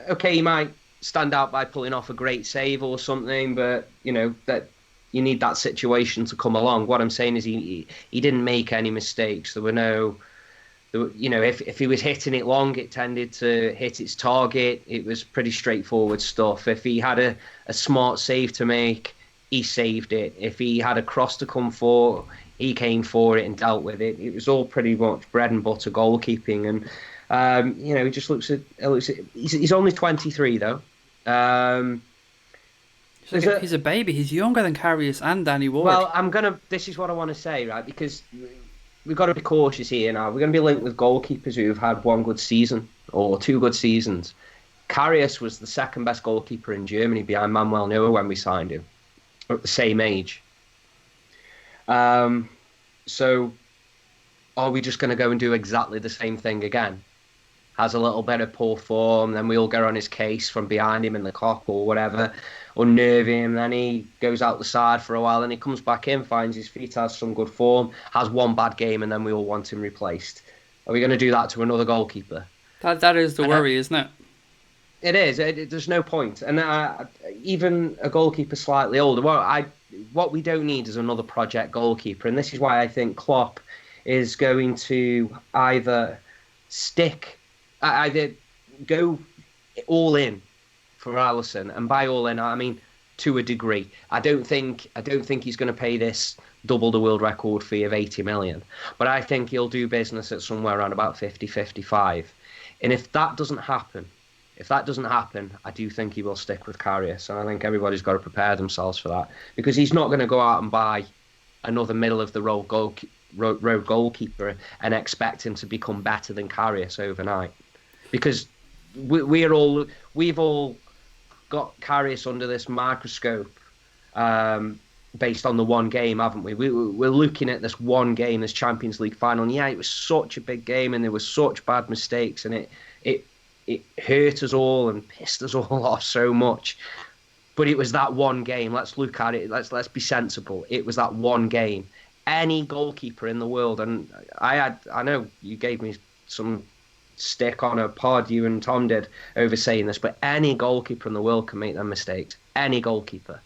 okay, he might stand out by pulling off a great save or something, but that you need that situation to come along. What I'm saying is he didn't make any mistakes. There were no, if he was hitting it long, it tended to hit its target. It was pretty straightforward stuff. If he had a smart save to make, he saved it. If he had a cross to come for, he came for it and dealt with it. It was all pretty much bread and butter goalkeeping. And he just looks at he's only 23 though. He's a baby. He's younger than Karius and Danny Ward. Well, this is what I want to say, right? Because we've got to be cautious here now. We're going to be linked with goalkeepers who've had one good season or two good seasons. Karius was the second best goalkeeper in Germany behind Manuel Neuer when we signed him, at the same age. So are we just going to go and do exactly the same thing again? Has a little bit of poor form, then we all get on his case from behind him in the cop or whatever, unnerve him, then he goes out the side for a while, then he comes back in, finds his feet, has some good form, has one bad game, and then we all want him replaced. Are we going to do that to another goalkeeper? That is the worry, isn't it? It is. There's no point. And even a goalkeeper slightly older, what we don't need is another project goalkeeper. And this is why I think Klopp is going to either go all in for Alisson, and by all in I mean to a degree. I don't think he's going to pay this double the world record fee of 80 million, but I think he'll do business at somewhere around about 50-55. And if that doesn't happen, I do think he will stick with Karius, and I think everybody's got to prepare themselves for that, because he's not going to go out and buy another middle of the road goalkeeper and expect him to become better than Karius overnight, because we've all got Karius under this microscope based on the one game, haven't we? We're looking at this one game, this Champions League final, and yeah, it was such a big game and there were such bad mistakes, and it hurt us all and pissed us all off so much. But it was that one game. Let's look at it. Let's be sensible. It was that one game. Any goalkeeper in the world, and I know you gave me some stick on a pod, you and Tom did, over saying this, but any goalkeeper in the world can make them mistakes. Any goalkeeper.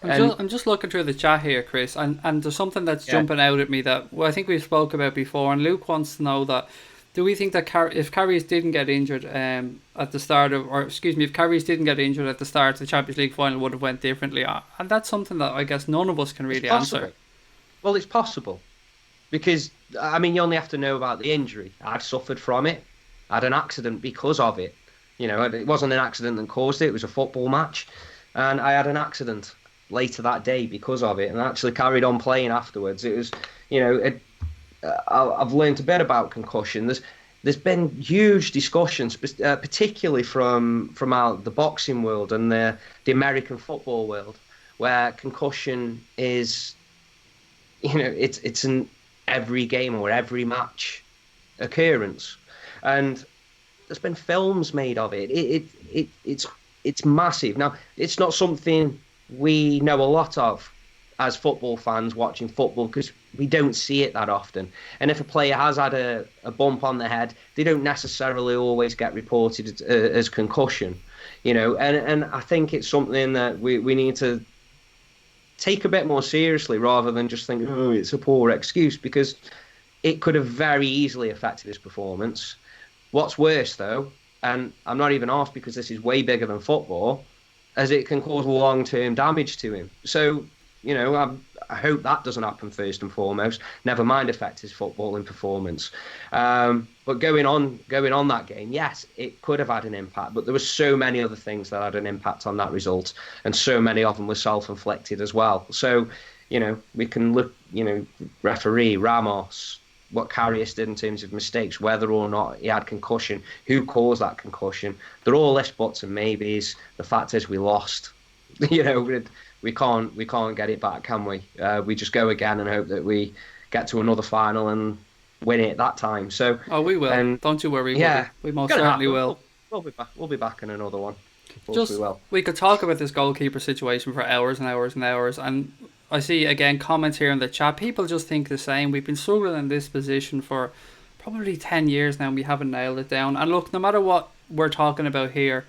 I'm just looking through the chat here, Chris, and there's something that's jumping out at me that I think we spoke about before, and Luke wants to know that, do we think that if Karius didn't get injured if Karius didn't get injured at the start of the Champions League final, would have went differently? And that's something that I guess none of us can really answer. Well, it's possible, because I mean, you only have to know about the injury. I've suffered from it. I had an accident because of it. You know, it wasn't an accident that caused it. It was a football match, and I had an accident later that day because of it, and I actually carried on playing afterwards. It was, you know, I've learned a bit about concussion. There's been huge discussions, particularly from the boxing world and the American football world, where concussion is, you know, it's an every game or every match occurrence, and there's been films made of it. It's massive. Now, it's not something we know a lot of as football fans watching football, because we don't see it that often. And if a player has had a bump on the head, they don't necessarily always get reported as concussion, you know. And I think it's something that we need to take a bit more seriously, rather than just think, oh, it's a poor excuse, because it could have very easily affected his performance. What's worse, though, and I'm not even off because this is way bigger than football, as it can cause long-term damage to him. So, you know, I hope that doesn't happen first and foremost. Never mind affect his footballing performance. But going on that game, yes, it could have had an impact, but there were so many other things that had an impact on that result, and so many of them were self-inflicted as well. So, you know, we can look, you know, referee, Ramos, what Karius did in terms of mistakes, whether or not he had concussion, who caused that concussion. They're all ifs, buts and maybes. The fact is we lost. You know, we can't get it back, can we? We just go again and hope that we get to another final and win it that time. So we will. And don't you worry. Yeah, we most certainly will. We'll be back. We'll be back in another one. Of course just we will. We could talk about this goalkeeper situation for hours and hours and hours, and I see again comments here in the chat. People just think the same. We've been struggling in this position for probably 10 years now, and we haven't nailed it down. And look, no matter what we're talking about here,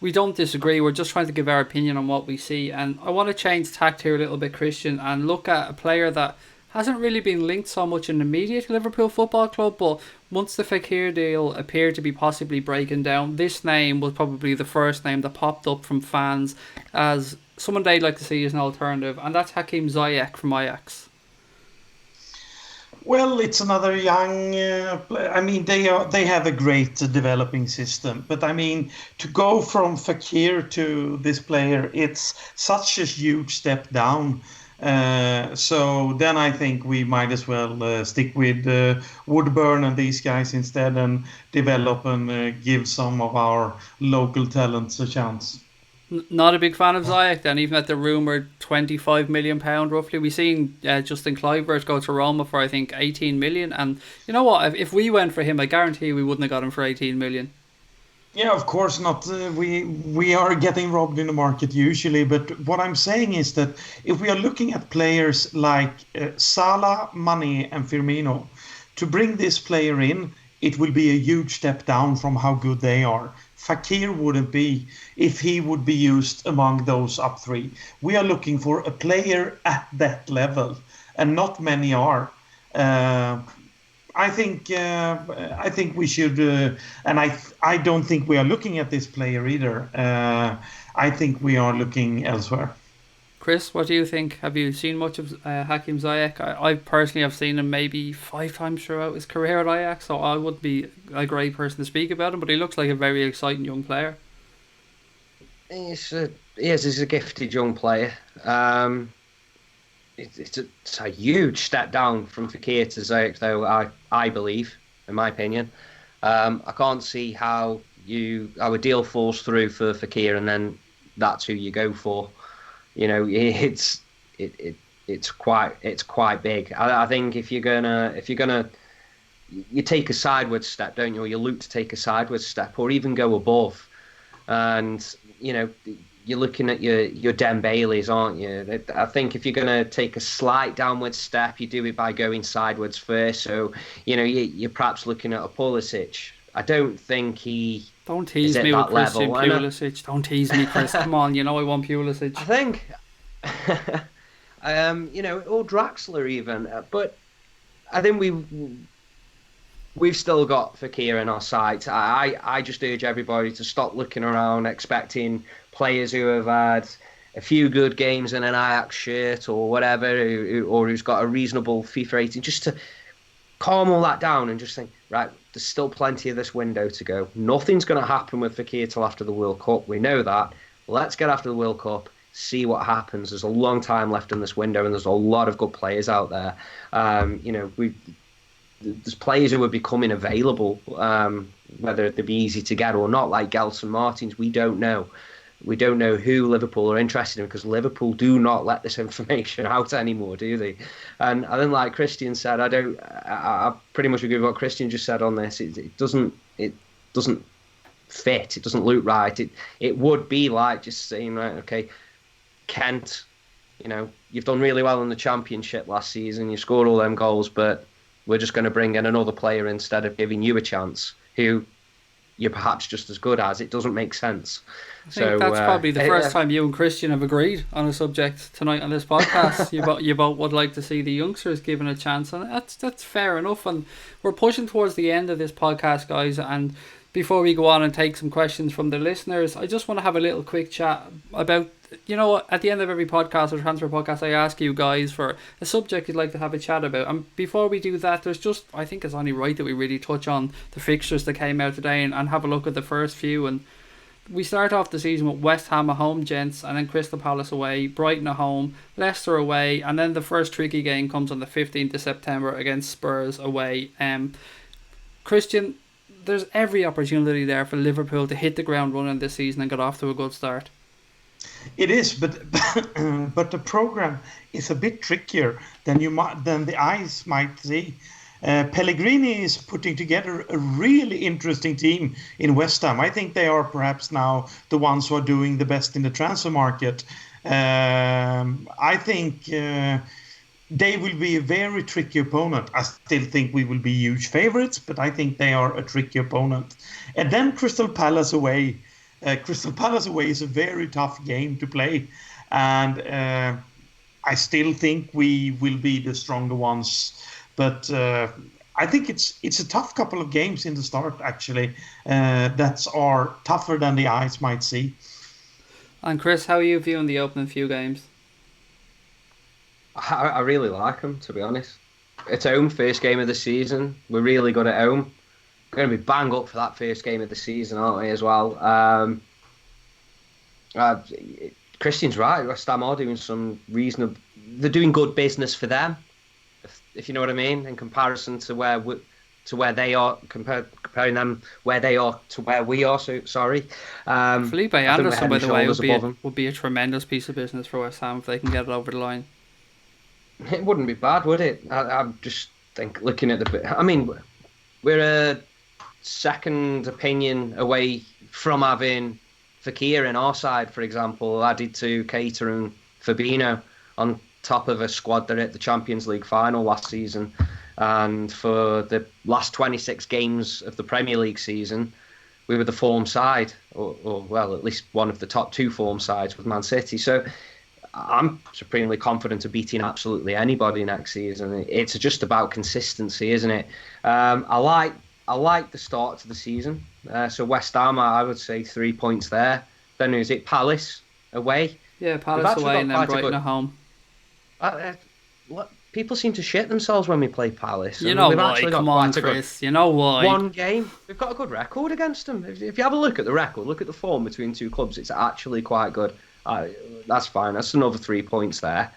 we don't disagree. We're just trying to give our opinion on what we see. And I want to change tact here a little bit, Christian, and look at a player that hasn't really been linked so much in the media to Liverpool Football Club, but once the Fekir deal appeared to be possibly breaking down, this name was probably the first name that popped up from fans as someone they'd like to see as an alternative, and that's Hakim Ziyech from Ajax. Well, it's another young. I mean, they have a great developing system, but I mean, to go from Fakir to this player, it's such a huge step down. So then I think we might as well stick with Woodburn and these guys instead, and develop and give some of our local talents a chance. Not a big fan of Ziyech then, even at the rumoured £25 million roughly. We've seen Justin Kluivert go to Roma for I think 18 million, and you know what? If we went for him, I guarantee we wouldn't have got him for 18 million. Yeah, of course not. We are getting robbed in the market usually, but what I'm saying is that if we are looking at players like Salah, Mane, and Firmino, to bring this player in, it will be a huge step down from how good they are. Fakir wouldn't be if he would be used among those up three. We are looking for a player at that level, and not many are. Uh, I think we should, and I don't think we are looking at this player either. I think we are looking elsewhere. Chris, what do you think? Have you seen much of Hakim Ziyech? I personally have seen him maybe 5 times throughout his career at Ajax, so I wouldn't be a great person to speak about him, but he looks like a very exciting young player. He's a gifted young player. It's a huge step down from Fakir to Ziyech, though. I believe, in my opinion, I can't see how a deal falls through for Fakir and then that's who you go for. You know, it's quite big. I think if you're gonna you take a sideways step, don't you? Or you look to take a sideways step, or even go above, and you know. You're looking at your Dembele's, aren't you? I think if you're going to take a slight downward step, you do it by going sideways first. So, you know, you're perhaps looking at a Pulisic. I don't think he Don't tease is at me with that Christian level. Pulisic. Don't tease me, Chris. Come on, you know I want Pulisic. I think, you know, or Draxler even. But I think we've still got Fakir in our sights. I just urge everybody to stop looking around expecting players who have had a few good games in an Ajax shirt or whatever, or who's got a reasonable FIFA rating, just to calm all that down and just think, right, there's still plenty of this window to go. Nothing's going to happen with Fakir till after the World Cup. We know that. Let's get after the World Cup, see what happens. There's a long time left in this window, and there's a lot of good players out there. You know, there's players who are becoming available, whether they be easy to get or not, like Gelson Martins. We don't know. We don't know who Liverpool are interested in because Liverpool do not let this information out anymore, do they? And I think, like Christian said, I pretty much agree with what Christian just said on this. It doesn't fit. It doesn't look right. It would be like just saying, right, okay, Kent, you know, you've done really well in the Championship last season. You scored all them goals, but we're just going to bring in another player instead of giving you a chance who you're perhaps just as good as. It doesn't make sense. I think that's probably the first time you and Christian have agreed on a subject tonight on this podcast. you both would like to see the youngsters given a chance, and that's fair enough. And we're pushing towards the end of this podcast, guys. And before we go on and take some questions from the listeners, I just want to have a little quick chat about, you know, at the end of every podcast or transfer podcast, I ask you guys for a subject you'd like to have a chat about. And before we do that, I think it's only right that we really touch on the fixtures that came out today and have a look at the first few. And we start off the season with West Ham at home, gents, and then Crystal Palace away, Brighton at home, Leicester away, and then the first tricky game comes on the 15th of September against Spurs away. Christian, there's every opportunity there for Liverpool to hit the ground running this season and get off to a good start. It is, but the program is a bit trickier than the eyes might see. Pellegrini is putting together a really interesting team in West Ham. I think they are perhaps now the ones who are doing the best in the transfer market. I think they will be a very tricky opponent. I still think we will be huge favorites, but I think they are a tricky opponent. And then Crystal Palace away. Crystal Palace away is a very tough game to play. And I still think we will be the stronger ones. But I think it's a tough couple of games in the start, actually, that are tougher than the eyes might see. And Chris, how are you viewing the opening few games? I really like them, to be honest. It's home, first game of the season. We're really good at home. We're going to be bang up for that first game of the season, aren't we, as well? Uh, Christian's right. West Ham are doing some reasonable. They're doing good business for them, if you know what I mean, in comparison to where they are, comparing them where they are to where we are. So sorry. Felipe I think we're Anderson, head by and the way, shoulders above them. would be a tremendous piece of business for West Ham if they can get it over the line. It wouldn't be bad, would it? I just think looking at I mean, we're a second opinion away from having Fekir in our side, for example, added to Keita and Fabinho on top of a squad that hit the Champions League final last season. And for the last 26 games of the Premier League season, we were the form side, or well, at least one of the top two form sides with Man City. So I'm supremely confident of beating absolutely anybody next season. It's just about consistency, isn't it? I like the start to the season. So West Ham, I would say 3 points there. Then is it Palace away? Yeah, Palace away and then Brighton at home. People seem to shit themselves when we play Palace. You know why? Come on, Chris. You know why? One game. We've got a good record against them. If you have a look at the record, look at the form between two clubs, it's actually quite good. That's fine. That's another 3 points there.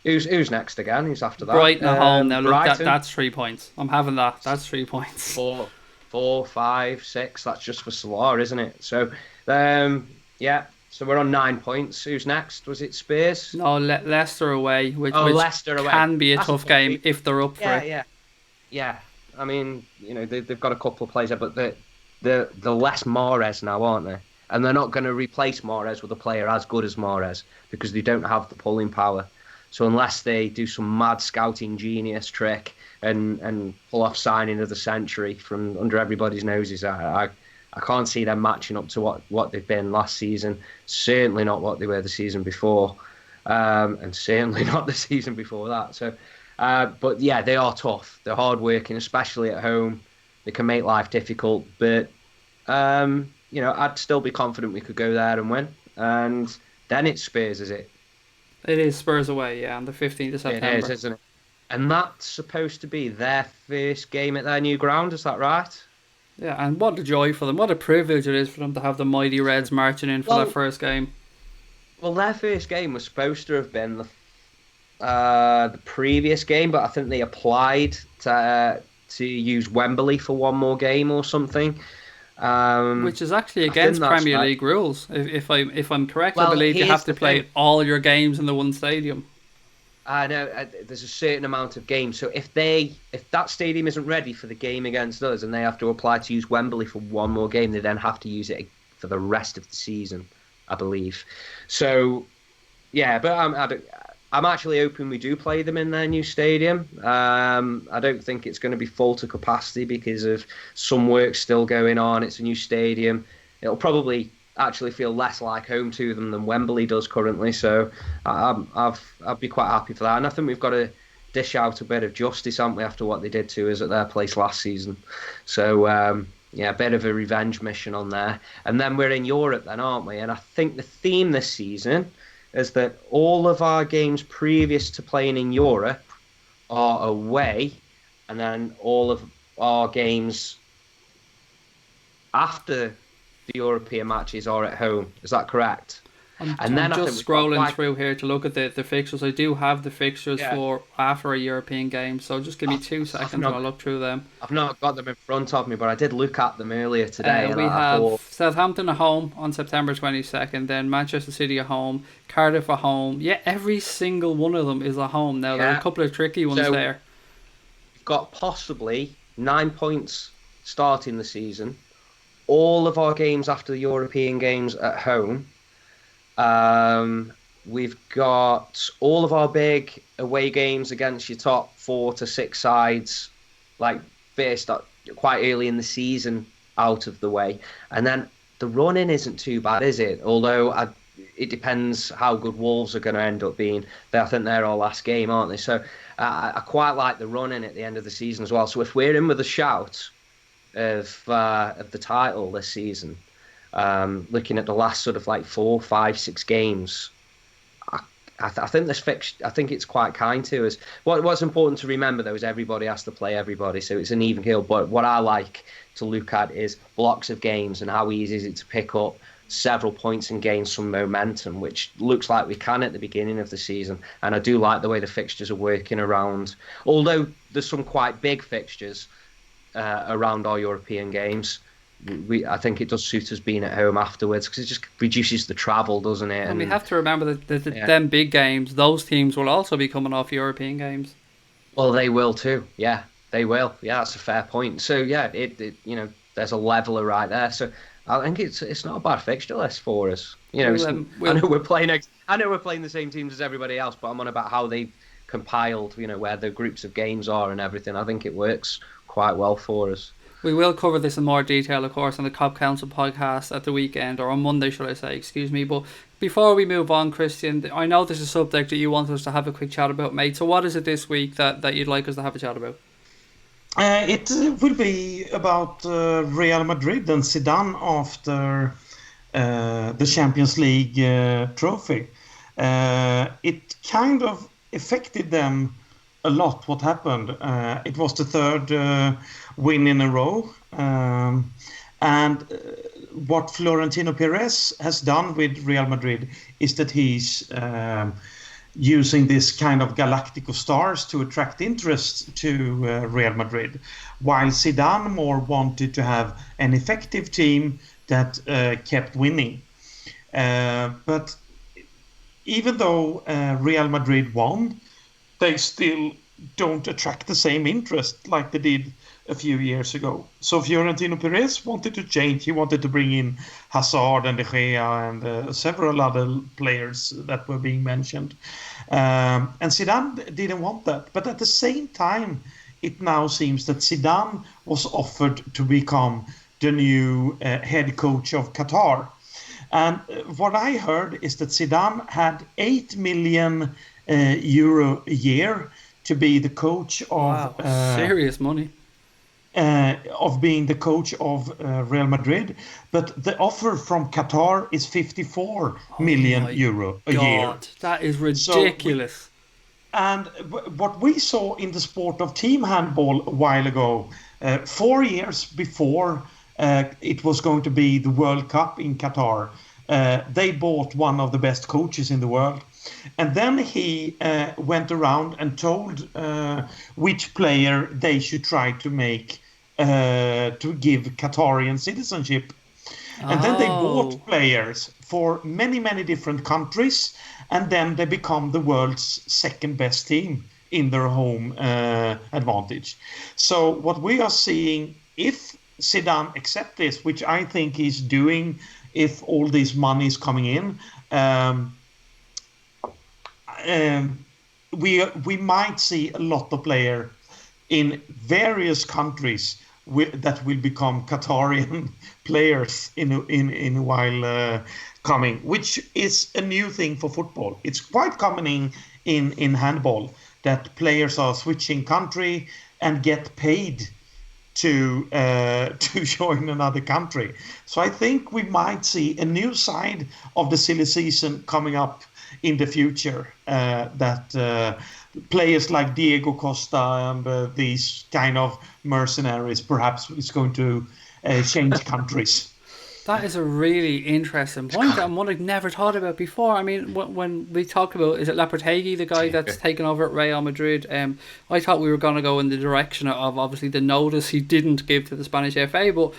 Who's next again? Who's after that? Brighton at home. Now look, that's 3 points. I'm having that. That's 3 points. 4, 5, 6. That's just for Salah, isn't it? So, yeah. So we're on 9 points. Who's next? Was it Spurs? No, Leicester away, which Leicester away. Can be a tough game if they're up for it. Yeah. I mean, they've got a couple of players there, but they're less Mahrez now, aren't they? And they're not going to replace Mahrez with a player as good as Mahrez because they don't have the pulling power. So unless they do some mad scouting genius trick and pull off signing of the century from under everybody's noses, I can't see them matching up to what they've been last season. Certainly not what they were the season before, and certainly not the season before that. So, but yeah, they are tough. They're hardworking, especially at home. They can make life difficult, but I'd still be confident we could go there and win. And then it's Spurs, is it? It is Spurs away, yeah, on the 15th of September. It is, isn't it? And that's supposed to be their first game at their new ground, is that right? Yeah, and what a joy for them. What a privilege it is for them to have the mighty Reds marching in for their first game. Well, their first game was supposed to have been the previous game, but I think they applied to use Wembley for one more game or something. Which is actually against Premier League rules. If I'm correct, I believe you have to play all your games in the one stadium. I know there's a certain amount of games. So if that stadium isn't ready for the game against us and they have to apply to use Wembley for one more game, they then have to use it for the rest of the season, I believe. So yeah, but I'm actually hoping we do play them in their new stadium. I don't think it's going to be full to capacity because of some work still going on. It's a new stadium. It'll probably actually feel less like home to them than Wembley does currently. So I'd be quite happy for that. And I think we've got to dish out a bit of justice, haven't we, after what they did to us at their place last season. So a bit of a revenge mission on there. And then we're in Europe then, aren't we? And I think the theme this season is that all of our games previous to playing in Europe are away, and then all of our games after the European matches are at home. Is that correct? I'm just scrolling through here to look at the fixtures. I do have the fixtures for after a European game, so just give me 2 seconds and I'll look through them. I've not got them in front of me, but I did look at them earlier today. We have Southampton at home on September 22nd, then Manchester City at home, Cardiff at home. Yeah, every single one of them is at home. Now, there are a couple of tricky ones there. We've got possibly 9 points starting the season. All of our games after the European games at home. We've got all of our big away games against your top 4 to 6 sides, like first quite early in the season, out of the way. And then the running isn't too bad, is it? Although it depends how good Wolves are going to end up being. I think they're our last game, aren't they? So I quite like the running at the end of the season as well. So if we're in with a shout of the title this season, looking at the last sort of like 4, 5, 6 games, I think this fixture, I think it's quite kind to us. What's important to remember though is everybody has to play everybody, so it's an even keel. But what I like to look at is blocks of games and how easy is it to pick up several points and gain some momentum, which looks like we can at the beginning of the season. And I do like the way the fixtures are working around, although there's some quite big fixtures around our European games. I think it does suit us being at home afterwards because it just reduces the travel, doesn't it? And we have to remember that them big games, those teams will also be coming off European games. Well, they will too. Yeah, they will. Yeah, that's a fair point. So yeah, it there's a leveler right there. So I think it's not a bad fixture list for us. I know we're playing the same teams as everybody else, but I'm on about how they've compiled, where the groups of games are and everything. I think it works quite well for us. We will cover this in more detail, of course, on the Cop Council podcast at the weekend, or on Monday, should I say, excuse me. But before we move on, Christian, I know this is a subject that you want us to have a quick chat about, mate. So what is it this week that you'd like us to have a chat about? It will be about Real Madrid and Zidane after the Champions League trophy. It kind of affected them a lot, what happened. It was the third win in a row. And what Florentino Perez has done with Real Madrid is that he's using this kind of Galactico stars to attract interest to Real Madrid, while Zidane more wanted to have an effective team that kept winning. But even though Real Madrid won, they still don't attract the same interest like they did a few years ago. So Florentino Perez wanted to change. He wanted to bring in Hazard and De Gea and several other players that were being mentioned. And Zidane didn't want that. But at the same time, it now seems that Zidane was offered to become the new head coach of Qatar. And what I heard is that Zidane had 8 million euro a year to be the coach of... Wow, serious money. Of being the coach of Real Madrid, but the offer from Qatar is 54 million euro a year. That is ridiculous. And what we saw in the sport of team handball a while ago, 4 years before it was going to be the World Cup in Qatar, they bought one of the best coaches in the world. And then he went around and told which player they should try to make to give Qatarian citizenship. And then they bought players for many, many different countries, and then they become the world's second best team in their home advantage. So what we are seeing, if Zidane accepts this, which I think he's doing if all this money is coming in, we might see a lot of players in various countries that will become Qatarian players in a while coming, which is a new thing for football. It's quite common in handball that players are switching country and get paid to join another country. So I think we might see a new side of the silly season coming up in the future, that players like Diego Costa and these kind of mercenaries perhaps is going to change countries. That is a really interesting point and one I've never thought about before. I mean, when we talk about, is it Lopetegui, the guy that's taken over at Real Madrid? I thought we were going to go in the direction of obviously the notice he didn't give to the Spanish FA. But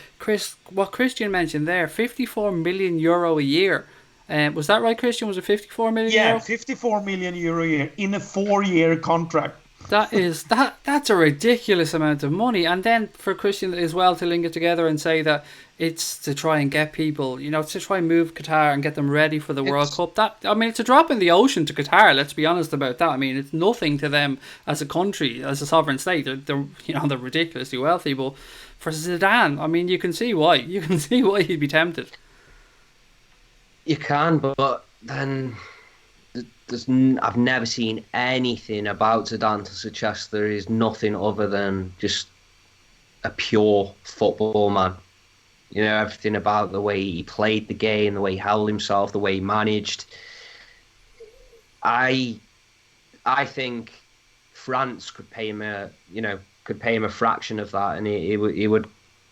what Christian mentioned there, 54 million euro a year. Was that right, Christian? Was it 54 million euro? Yeah, 54 million euro a year in a 4-year contract. That's a ridiculous amount of money. And then for Christian as well to link it together and say that it's to try and get people, to try and move Qatar and get them ready for the World Cup. It's a drop in the ocean to Qatar, let's be honest about that. I mean, it's nothing to them as a country, as a sovereign state. They're ridiculously wealthy, but for Zidane, I mean, you can see why. You can see why he'd be tempted. You can, but then I've never seen anything about Zidane to suggest there is nothing other than just a pure football man. Everything about the way he played the game, the way he held himself, the way he managed. I think France could pay him a fraction of that, and he would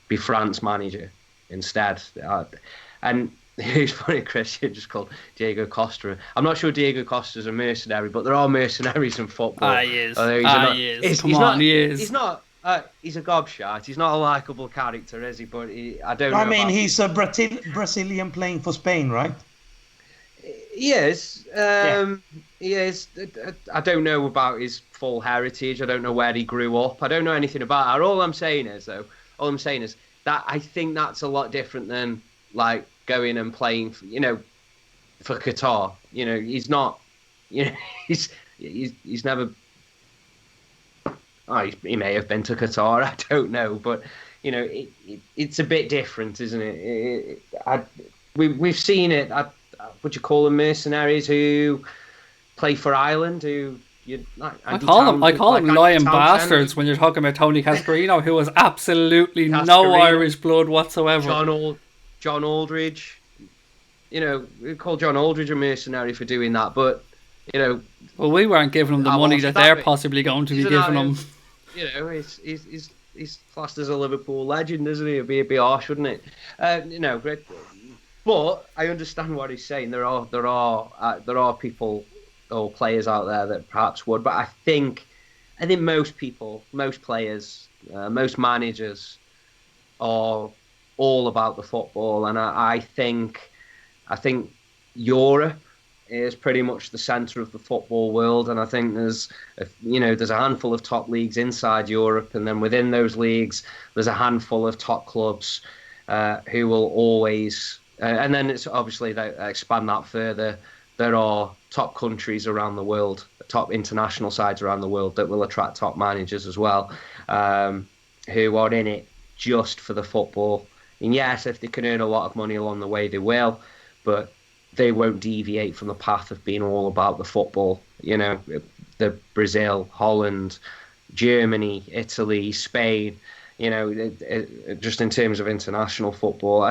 be France manager instead. And it's funny, Christian just called Diego Costa. I'm not sure Diego Costa's a mercenary, but there are mercenaries in football. He is. He is. Come on, he is. He's not. He's a gobshite. He's not a likable character, is he? But I don't know. I mean, he's a Brazilian playing for Spain, right? He is. He is. I don't know about his full heritage. I don't know where he grew up. I don't know anything about it. All I'm saying is that I think that's a lot different than like going and playing, for Qatar. He's not. He's never. Oh, he may have been to Qatar. I don't know, but it's a bit different, isn't it? We've seen it. Would you call them mercenaries who play for Ireland? I call them lying bastards when you're talking about Tony Cascarino, who has absolutely no Irish blood whatsoever. John Aldridge. We call John Aldridge a mercenary for doing that, but well, we weren't giving them the money that they're possibly going to be giving them. He's classed as a Liverpool legend, isn't he? It'd be harsh, wouldn't it? Great. But I understand what he's saying. There are people or players out there that perhaps would, but I think most people, most players, most managers are all about the football, and I think Europe is pretty much the centre of the football world, and I think there's a handful of top leagues inside Europe, and then within those leagues there's a handful of top clubs who will always, and then it's obviously they expand that further. There are top countries around the world, top international sides around the world that will attract top managers as well, who are in it just for the football. And yes, if they can earn a lot of money along the way, they will, but they won't deviate from the path of being all about the football. The Brazil, Holland, Germany, Italy, Spain. Just in terms of international football,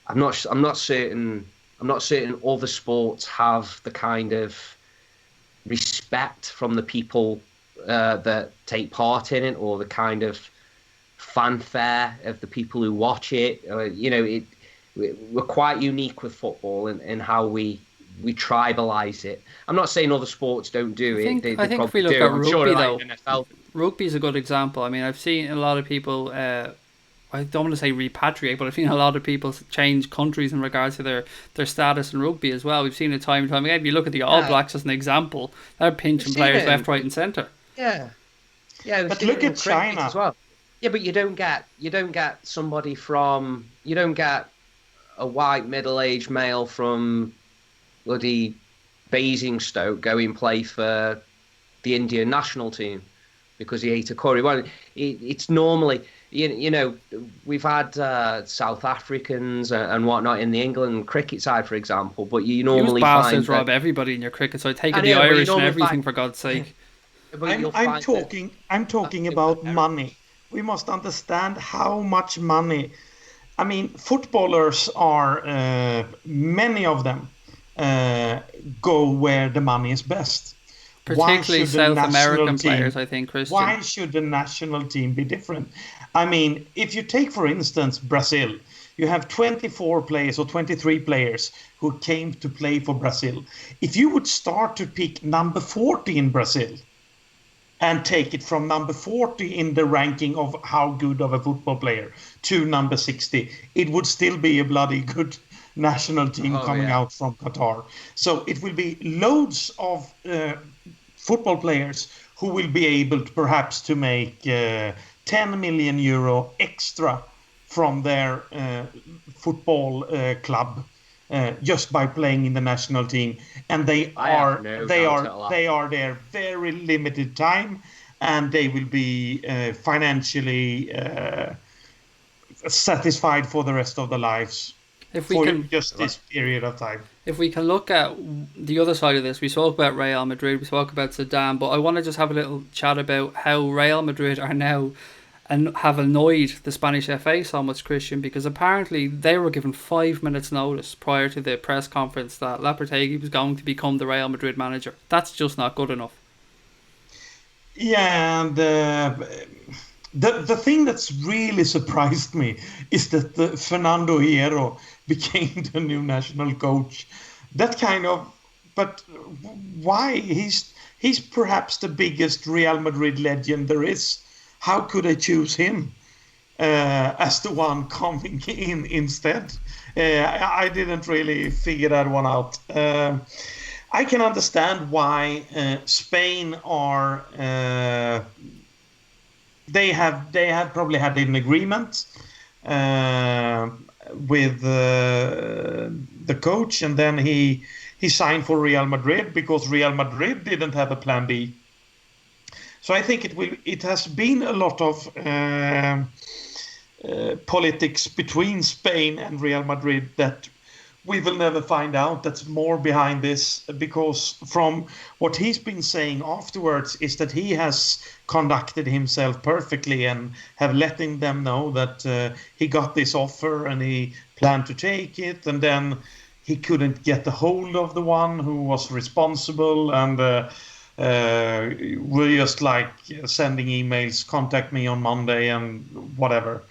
I'm not certain other sports have the kind of respect from the people that take part in it, or the kind of fanfare of the people who watch it. We're quite unique with football in how we tribalize it. I'm not saying other sports don't do it. I think if we look at rugby, though, rugby's a good example. I mean, I've seen a lot of people, I don't want to say repatriate, but I've seen a lot of people change countries in regards to their status in rugby as well. We've seen it time and time again. If you look at the All Blacks as an example, they're pinching players left, right and centre. Yeah. But look at China as well. Yeah, but you don't get somebody from, you don't get a white middle-aged male from bloody Basingstoke going play for the Indian national team because he ate a curry. Well, it's normally, we've had South Africans and whatnot in the England cricket side, for example, but you normally find rob everybody in your cricket, so take the Irish and everything, for God's sake. I'm talking about money. We must understand how much money. I mean, footballers are, many of them, go where the money is best. Particularly South American players, I think, Christian. Why should the national team be different? I mean, if you take, for instance, Brazil, you have 24 players or 23 players who came to play for Brazil. If you would start to pick number 40 in Brazil and take it from number 40 in the ranking of how good of a football player to number 60, it would still be a bloody good national team out from Qatar. So it will be loads of football players who will be able to perhaps to make 10 million euro extra from their football club just by playing in the national team, and they are there very limited time, and they will be financially satisfied for the rest of their lives. If we can just this period of time. If we can look at the other side of this, we spoke about Real Madrid, we spoke about Zidane, but I want to just have a little chat about how Real Madrid are now and have annoyed the Spanish FA so much, Christian, because apparently they were given 5 minutes notice prior to the press conference that Lopetegui was going to become the Real Madrid manager. That's just not good enough. Yeah, and the thing that's really surprised me is that Fernando Hierro became the new national coach. That kind of, but why? He's perhaps the biggest Real Madrid legend there is. How could I choose him as the one coming in instead? I didn't really figure that one out. I can understand why Spain are. They have probably had an agreement with the coach, and then he signed for Real Madrid because Real Madrid didn't have a plan B. So I think it has been a lot of politics between Spain and Real Madrid that we will never find out. That's more behind this, because from what he's been saying afterwards is that he has conducted himself perfectly and have letting them know that he got this offer and he planned to take it, and then he couldn't get the hold of the one who was responsible, and we're just like sending emails, contact me on Monday and whatever.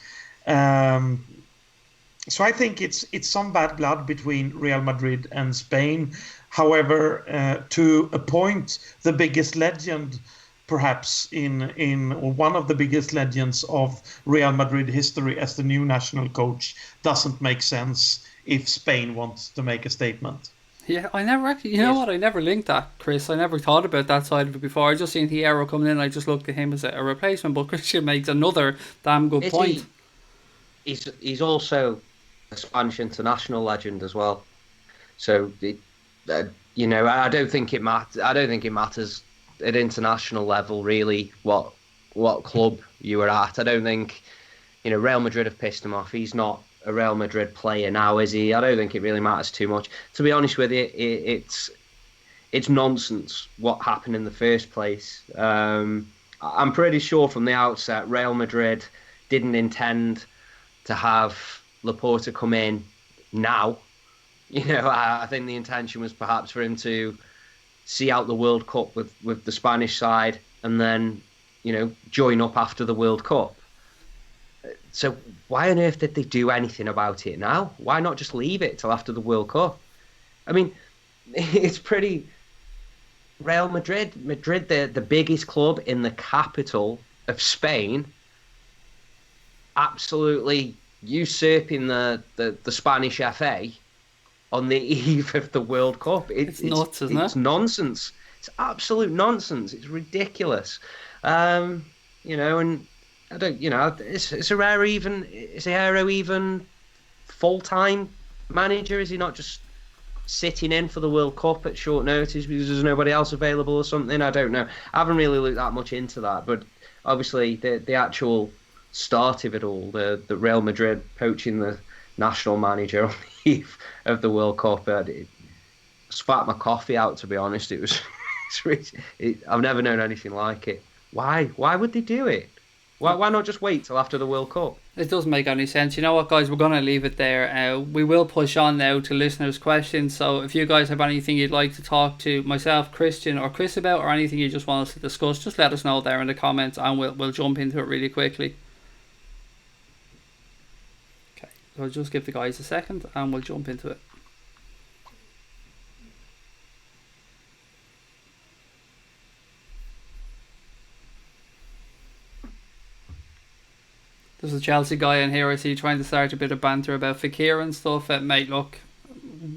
So I think it's some bad blood between Real Madrid and Spain. However, to appoint the biggest legend, perhaps or one of the biggest legends of Real Madrid history as the new national coach doesn't make sense if Spain wants to make a statement. Yeah, I never actually, you know what, I never linked that, Chris. I never thought about that side of it before. I just seen Hierro coming in, I just looked at him as a replacement, but Christian makes another damn good point. He's also a Spanish international legend as well. So, I don't think it matters. I don't think it matters at international level really what club you were at. I don't think Real Madrid have pissed him off. He's not a Real Madrid player now, is he? I don't think it really matters too much. To be honest with you, it's nonsense what happened in the first place. I'm pretty sure from the outset Real Madrid didn't intend to have Laporta come in now. I think the intention was perhaps for him to see out the World Cup with the Spanish side and then, join up after the World Cup. So why on earth did they do anything about it now? Why not just leave it till after the World Cup? I mean, it's pretty... Real Madrid, the biggest club in the capital of Spain, absolutely usurping the Spanish FA on the eve of the World Cup. It's nuts, isn't it? It's nonsense. It's absolute nonsense. It's ridiculous. And I don't. Is Hierro even full-time manager? Is he not just sitting in for the World Cup at short notice because there's nobody else available or something? I don't know. I haven't really looked that much into that, but obviously the actual start of it all, the Real Madrid poaching the national manager on the eve of the World Cup, it spat my coffee out, to be honest. It was I've never known anything like it. Why would they do it? Why not just wait till after the World Cup? It doesn't make any sense. You know what, guys? We're going to leave it there. We will push on now to listeners' questions. So if you guys have anything you'd like to talk to myself, Christian, or Chris about, or anything you just want us to discuss, just let us know there in the comments, and we'll jump into it really quickly. Okay, so I'll just give the guys a second, and we'll jump into it. There's a Chelsea guy in here I see trying to start a bit of banter about Fekir and stuff. Mate, look,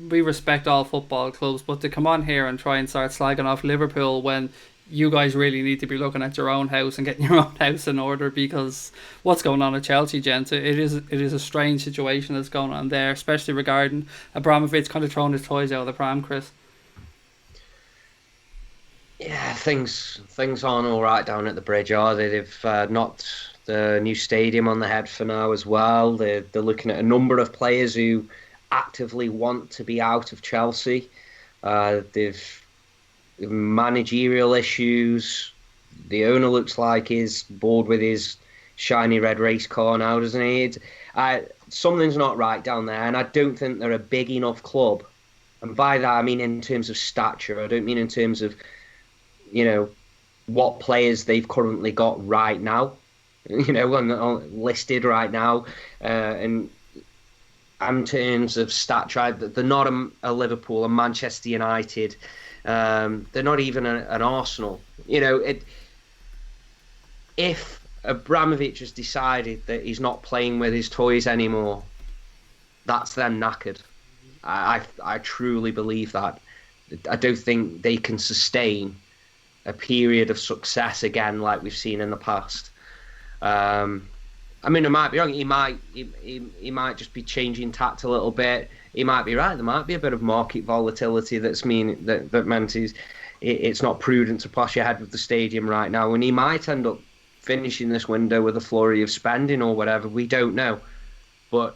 we respect all football clubs, but to come on here and try and start slagging off Liverpool when you guys really need to be looking at your own house and getting your own house in order, because what's going on at Chelsea, gents, it is a strange situation that's going on there, especially regarding Abramovich kind of throwing his toys out of the pram, Chris. Yeah, things aren't all right down at the bridge, are they? They've knocked the new stadium on the head for now as well. They're looking at a number of players who actively want to be out of Chelsea. They've managerial issues. The owner looks like he's bored with his shiny red race car now, doesn't he? Something's not right down there, and I don't think they're a big enough club. And by that, I mean in terms of stature. I don't mean in terms of, what players they've currently got right now, listed right now. And in terms of stature, they're not a Liverpool, a Manchester United. They're not even an Arsenal. If Abramovich has decided that he's not playing with his toys anymore, that's them knackered. I truly believe that. I don't think they can sustain a period of success again like we've seen in the past. I mean, I might be wrong. He might just be changing tact a little bit. He might be right. There might be a bit of market volatility that meant it's not prudent to push ahead with the stadium right now, and he might end up finishing this window with a flurry of spending or whatever. We don't know, but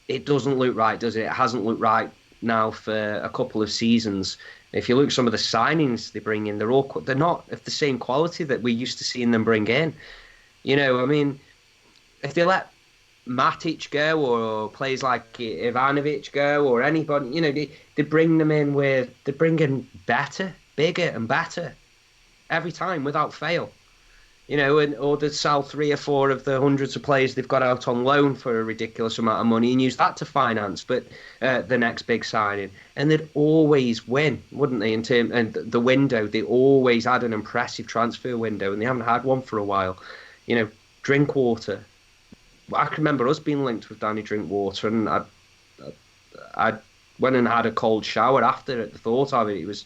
it doesn't look right, does it? It hasn't looked right now for a couple of seasons. If you look at some of the signings they bring in, they're not of the same quality that we used to seeing them bring in. I mean, if they let Matic go or players like Ivanovic go or anybody, they bring them in they bring in better, bigger and better every time without fail. Or they sell 3 or 4 of the hundreds of players they've got out on loan for a ridiculous amount of money and use that to finance the next big signing. And they'd always win, wouldn't they? And the window, they always had an impressive transfer window, and they haven't had one for a while. Drinkwater. I can remember us being linked with Danny Drinkwater, and I went and had a cold shower after it. The thought of it,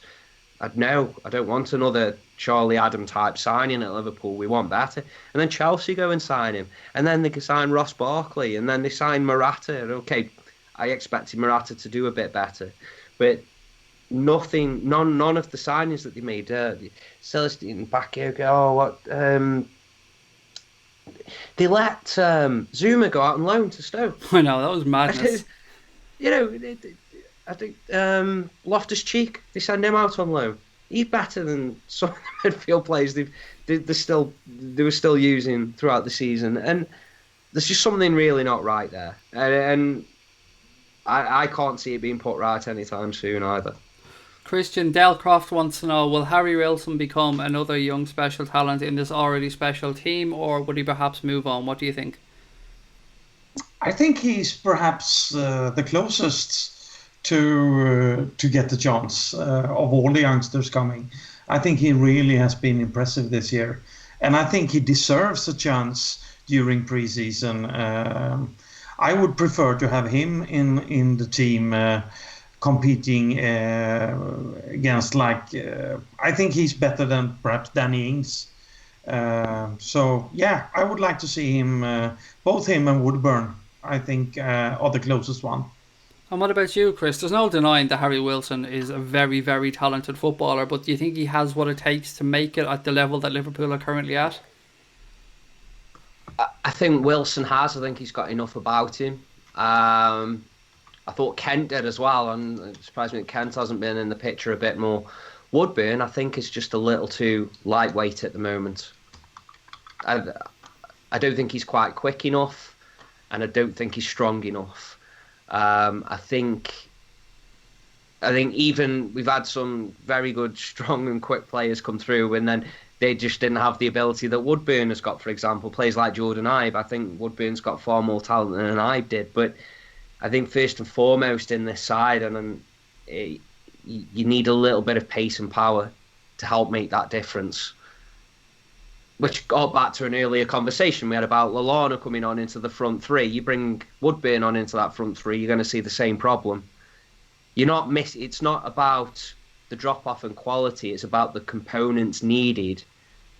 I don't want another Charlie Adam type signing at Liverpool. We want better. And then Chelsea go and sign him. And then they can sign Ross Barkley. And then they sign Morata. Okay, I expected Morata to do a bit better. But none of the signings that they made, Celestine Bakio, they let Zuma go out on loan to Stoke. I know, that was madness. I think Loftus-Cheek, they send him out on loan. He's better than some of the midfield players they were still using throughout the season, and there's just something really not right there, and I can't see it being put right anytime soon either. Christian Delcroft wants to know, will Harry Wilson become another young special talent in this already special team, or would he perhaps move on? What do you think? I think he's perhaps the closest to get the chance of all the youngsters coming. I think he really has been impressive this year, and I think he deserves a chance during preseason. I would prefer to have him in the team competing against I think he's better than perhaps Danny Ings. So yeah, I would like to see him, both him and Woodburn, I think are the closest one. And what about you, Chris? There's no denying that Harry Wilson is a very, very talented footballer, but do you think he has what it takes to make it at the level that Liverpool are currently at? I think Wilson has. I think he's got enough about him. I thought Kent did as well, and it surprised me that Kent hasn't been in the picture a bit more. Woodburn, I think, is just a little too lightweight at the moment. I don't think he's quite quick enough, and I don't think he's strong enough. I think even we've had some very good, strong and quick players come through, and then they just didn't have the ability that Woodburn has got. For example, players like Jordan Ibe. I think Woodburn's got far more talent than Ibe did, but I think first and foremost in this side, you need a little bit of pace and power to help make that difference. Which got back to an earlier conversation we had about Lallana coming on into the front three. You bring Woodburn on into that front three, you're going to see the same problem. It's not about the drop-off in quality, it's about the components needed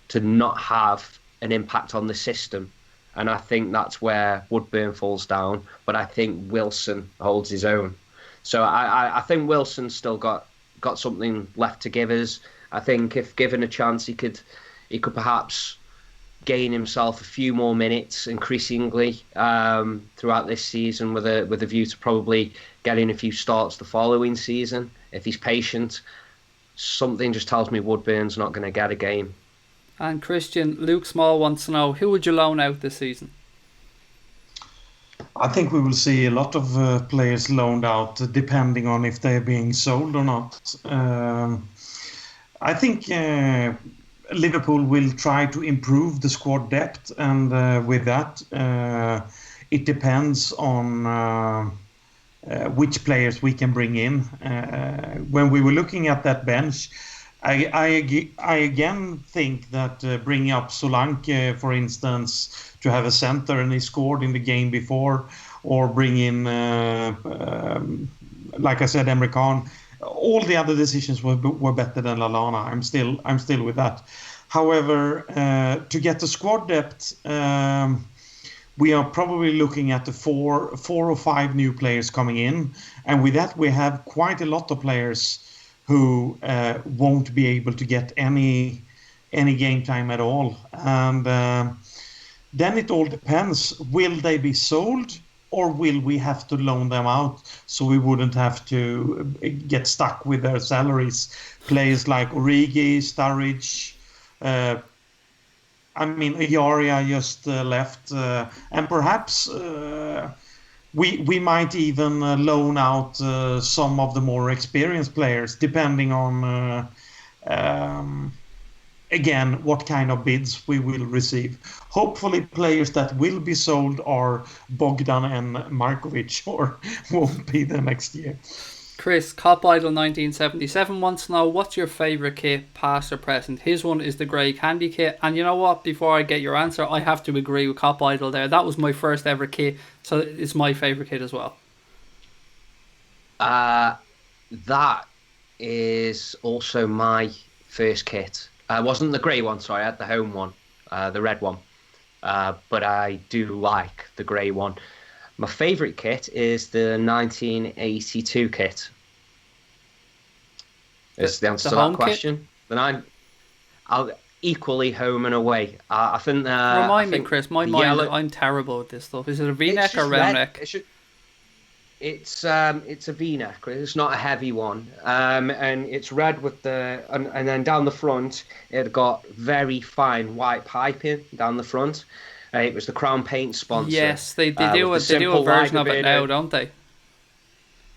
to not have an impact on the system. And I think that's where Woodburn falls down, but I think Wilson holds his own. So I think Wilson's still got something left to give us. I think if given a chance, he could perhaps gain himself a few more minutes increasingly throughout this season, with a view to probably getting a few starts the following season if he's patient. Something just tells me Woodburn's not going to get a game. And Christian, Luke Small wants to know, who would you loan out this season? I think we will see a lot of players loaned out, depending on if they're being sold or not. I think Liverpool will try to improve the squad depth, and with that, it depends on which players we can bring in. When we were looking at that bench, I again think that bringing up Solanke, for instance, to have a center, and he scored in the game before, or bring in, like I said, Emre Can. All the other decisions were better than Lallana. I'm still with that. However, to get the squad depth, we are probably looking at the four or five new players coming in, and with that we have quite a lot of players who won't be able to get any game time at all. And then it all depends. Will they be sold, or will we have to loan them out so we wouldn't have to get stuck with their salaries? Players like Origi, Sturridge, Ayaria just left, and perhaps we might even loan out some of the more experienced players, depending on again what kind of bids we will receive. Hopefully, players that will be sold are Bogdan and Markovic, or won't be the next year. Chris, Cop Idol 1977 wants to know, what's your favourite kit, past or present? His one is the grey candy kit, and you know what, before I get your answer, I have to agree with Cop Idol there. That was my first ever kit, so it's my favourite kit as well. That is also my first kit. It wasn't the grey one, sorry, I had the home one, the red one, but I do like the grey one. My favourite kit is the 1982 kit. Is the answer to that question? I'll equally home and away. I think. Remind me, Chris. My mind. Yellow, I'm terrible at this stuff. Is it a V-neck or round neck? It's a V-neck. It's not a heavy one. And it's red with and then down the front it got very fine white piping down the front. It was the Crown Paint sponsor. Yes, they do a version of it now, don't they?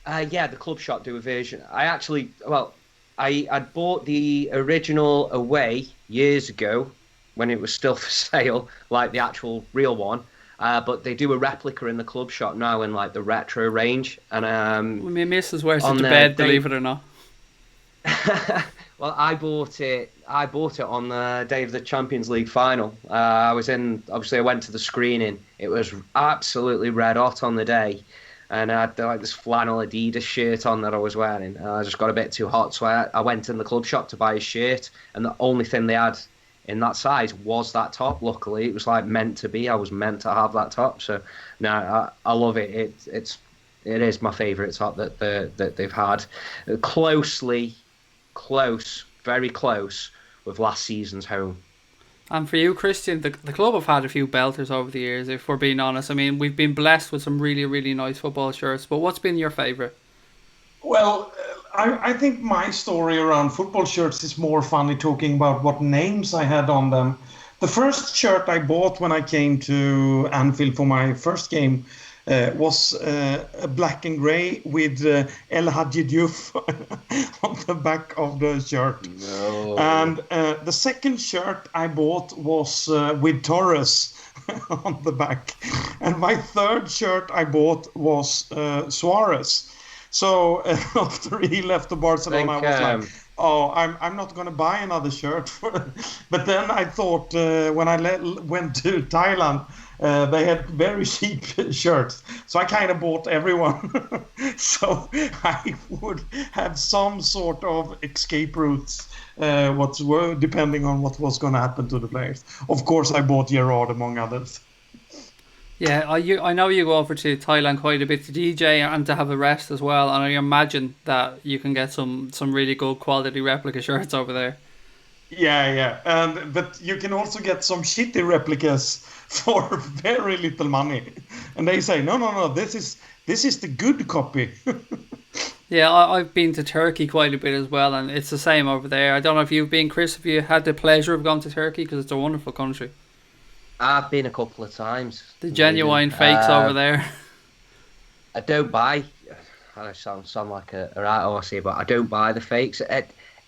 Yeah, the club shop do a version. I bought the original away years ago when it was still for sale, like the actual real one. But they do a replica in the club shop now in like the retro range. And my missus wears it to bed, believe it or not. Well, I bought it on the day of the Champions League final. Obviously I went to the screening. It was absolutely red hot on the day. And I had like this flannel Adidas shirt on that I was wearing. I just got a bit too hot, so I went in the club shop to buy a shirt. And the only thing they had in that size was that top. Luckily, it was like meant to be. I was meant to have that top. So, no, I love it. It is my favourite top that they've had. Very close with last season's home. And for you, Christian, the club have had a few belters over the years, if we're being honest. I mean, we've been blessed with some really, really nice football shirts, but what's been your favourite? Well, I think my story around football shirts is more funny, talking about what names I had on them. The first shirt I bought when I came to Anfield for my first game was a black and grey with El Hadji Diouf on the back of the shirt. No. And the second shirt I bought was with Torres on the back. And my third shirt I bought was Suarez. So after he left to Barcelona, I was like, oh, I'm not going to buy another shirt. But then I thought when I went to Thailand, they had very cheap shirts. So I kind of bought everyone. So I would have some sort of escape routes depending on what was going to happen to the players. Of course, I bought Gerrard among others. Yeah, I know you go over to Thailand quite a bit to DJ and to have a rest as well, and I imagine that you can get some really good quality replica shirts over there. Yeah, but you can also get some shitty replicas for very little money, and they say no, this is the good copy. Yeah, I've been to Turkey quite a bit as well, and it's the same over there. I don't know if you've been, Chris, if you had the pleasure of going to Turkey, because it's a wonderful country. I've been a couple of times. The It's amazing. genuine fakes over there. I don't buy. I sound like a right horse here, but I don't buy the fakes.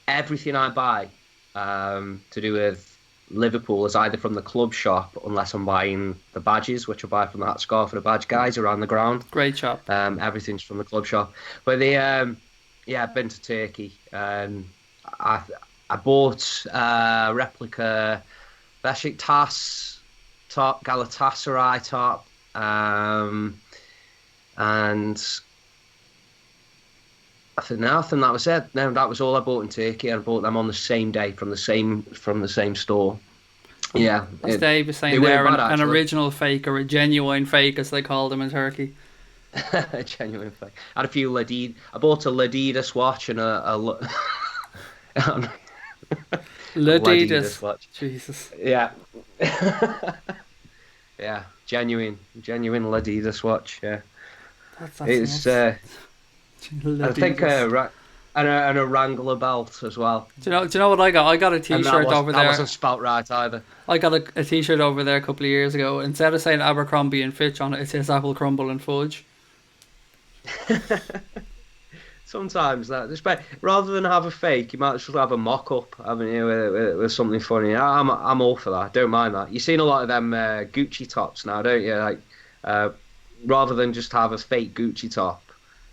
Everything I buy to do with Liverpool is either from the club shop, unless I'm buying the badges, which I buy from that scarf for the badge guys around the ground. Great shop. Everything's from the club shop. But yeah, I've been to Turkey. I bought a replica Beşiktaş top, Galatasaray top, and I think that was it. No, that was all I bought in Turkey. I bought them on the same day from the same store. Yeah, As Dave was saying, they're an original fake, or a genuine fake, as they call them in Turkey. A genuine fake. I had a few Ladid. I bought a Ladidas watch and a Ladidas watch. Jesus. Yeah. Yeah, genuine Ladidas watch. Yeah, That's it's. I think and a Wrangler belt as well. Do you know what I got? I got a T-shirt over there. That wasn't spelt right either. I got a T-shirt over there a couple of years ago. Instead of saying Abercrombie and Fitch on it, it says Apple Crumble and Fudge. Sometimes rather than have a fake, you might as well have a mock-up, haven't you, with something funny. I'm all for that. Don't mind that. You've seen a lot of them Gucci tops now, don't you? Like, rather than just have a fake Gucci top,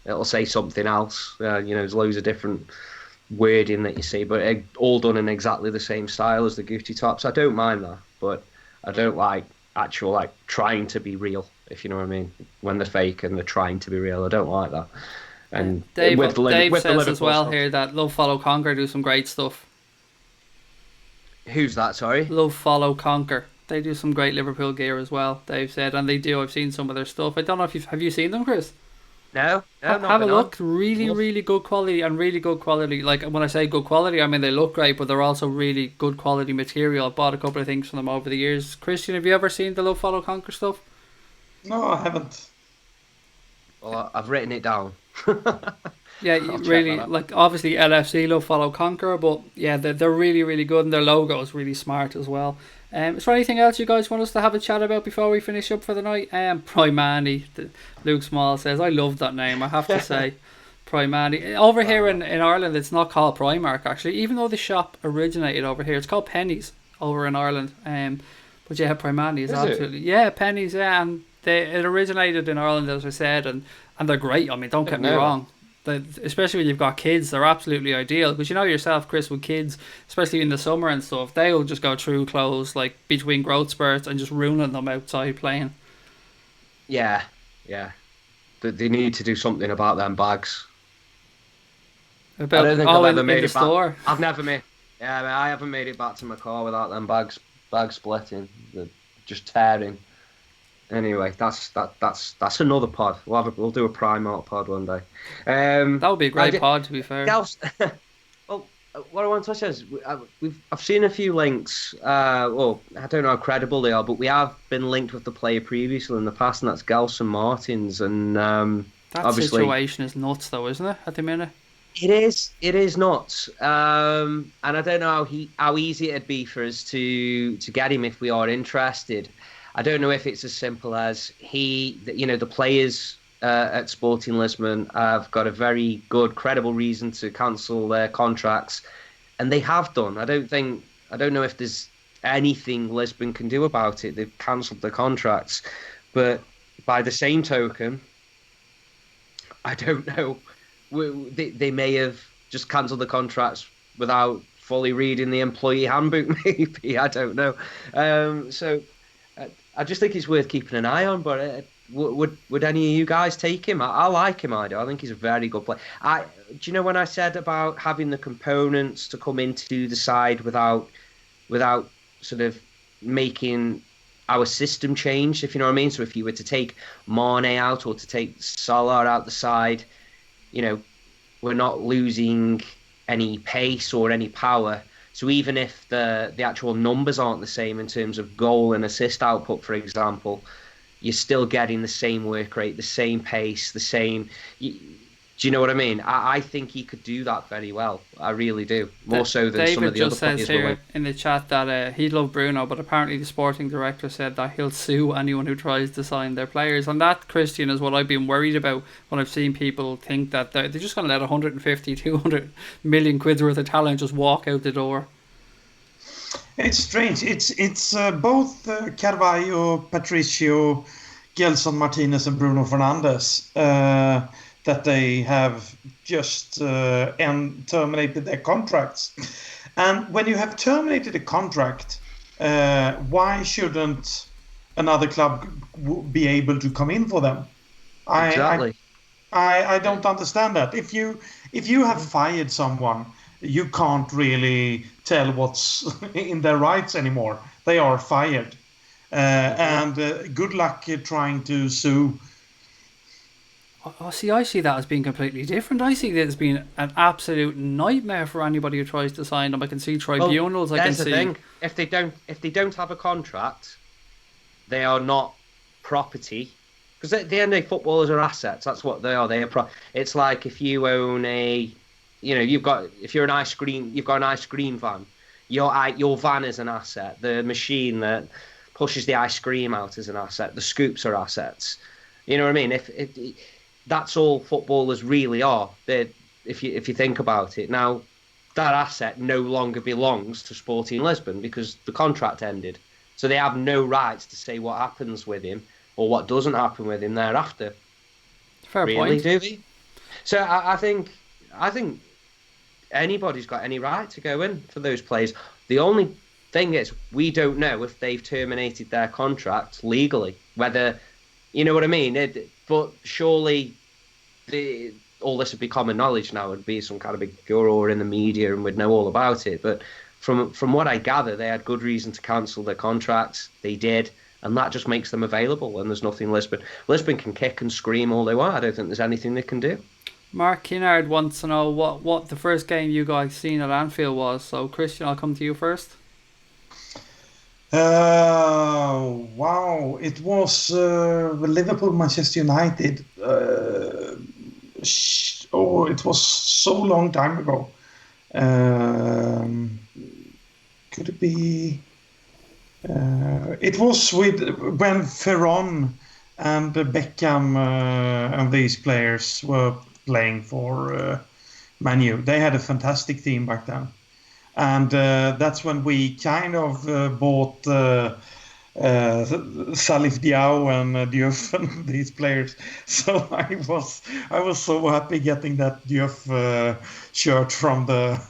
it'll say something else. There's loads of different wording that you see, but all done in exactly the same style as the Gucci tops. I don't mind that, but I don't like actual trying to be real, if you know what I mean. When they're fake and they're trying to be real, I don't like that. And Dave with says the as well stuff. here that Love Follow Conquer do some great stuff. Who's that? Sorry. Love Follow Conquer. They do some great Liverpool gear as well. Dave said, and they do. I've seen some of their stuff. I don't know if have you seen them, Chris? No, have a look. Really good quality, and really good quality. Like, when I say good quality, I mean they look great, but they're also really good quality material. I've bought a couple of things from them over the years. Christian, have you ever seen the Love Follow Conquer stuff? No, I haven't. Well, I've written it down. Yeah, really, like, obviously LFC, Love Follow Conquer, but yeah, they're really good, and their logo is really smart as well. Is there anything else you guys want us to have a chat about before we finish up for the night? Primani, Luke Small says, I love that name, I have to say. Primani. Over here in Ireland, it's not called Primark, actually, even though the shop originated over here. It's called Pennies over in Ireland. But yeah, Primani is absolutely... Yeah, Pennies, yeah, and it originated in Ireland, as I said, and they're great. I mean, don't get me wrong. Especially when you've got kids, they're absolutely ideal, because you know yourself, Chris, with kids, especially in the summer and stuff, they'll just go through clothes like between growth spurts and just ruining them outside playing. Yeah. They need to do something about them bags. I don't think I've ever made it back. I've never made. Yeah, I haven't made it back to my car without them bags splitting, they're just tearing. Anyway, that's another pod. We'll do a Primark pod one day. That would be a great pod, to be fair. Well, what I want to touch on is I've seen a few links. Well, I don't know how credible they are, but we have been linked with the player previously in the past, and that's Gelson Martins. And that obviously, situation is nuts, though, isn't it? At the minute, it is nuts. And I don't know how easy it'd be for us to get him if we are interested. I don't know if it's as simple as the players at Sporting Lisbon have got a very good, credible reason to cancel their contracts, and they have done. I don't know if there's anything Lisbon can do about it. They've cancelled their contracts, but by the same token, I don't know. They may have just cancelled the contracts without fully reading the employee handbook. Maybe, I don't know. So I just think it's worth keeping an eye on. But would any of you guys take him? I like him. I do. I think he's a very good player. Do you know when I said about having the components to come into the side without sort of making our system change, if you know what I mean? So if you were to take Mane out or to take Salah out the side, we're not losing any pace or any power. So even if the actual numbers aren't the same in terms of goal and assist output, for example, you're still getting the same work rate, the same pace, the same. Do you know what I mean? I think he could do that very well. I really do. More so than David some of the other just says players. here in the chat that he'd love Bruno, but apparently the sporting director said that he'll sue anyone who tries to sign their players. And that, Christian, is what I've been worried about when I've seen people think that they're just going to let 150, 200 million quid's worth of talent just walk out the door. It's strange. It's both Carvalho, Patricio, Gelson Martinez, and Bruno Fernandes that they have just terminated their contracts. And when you have terminated a contract, why shouldn't another club be able to come in for them? Exactly. I don't understand that. If you have fired someone, you can't really tell what's in their rights anymore. They are fired. And good luck trying to sue. I see that as being completely different. I see that as being an absolute nightmare for anybody who tries to sign them. I can see tribunals. Well, I can see. Thing. If they don't have a contract, they are not property. Because at the end of the day, footballers are assets. That's what they are. It's like if you own if you're an ice cream, you've got an ice cream van. Your van is an asset. The machine that pushes the ice cream out is an asset. The scoops are assets. You know what I mean? If that's all footballers really are. If you think about it. Now, that asset no longer belongs to Sporting Lisbon because the contract ended. So they have no rights to say what happens with him or what doesn't happen with him thereafter. Fair point. Do they? So I think anybody's got any right to go in for those players. The only thing is we don't know if they've terminated their contract legally. Whether, you know what I mean? But surely all this would be common knowledge now. It would be some kind of big furor in the media and we'd know all about it. But from what I gather, they had good reason to cancel their contracts. They did. And that just makes them available. And there's nothing Lisbon can kick and scream all they want. I don't think there's anything they can do. Mark Kinnard wants to know what the first game you guys seen at Anfield was. So, Christian, I'll come to you first. Wow. It was Liverpool-Manchester United. It was so long time ago. Could it be... it was when Ferron and Beckham and these players were playing for Man U. They had a fantastic team back then. And that's when we kind of bought Salif Diao and Diouf and these players. So I was so happy getting that Diouf shirt from the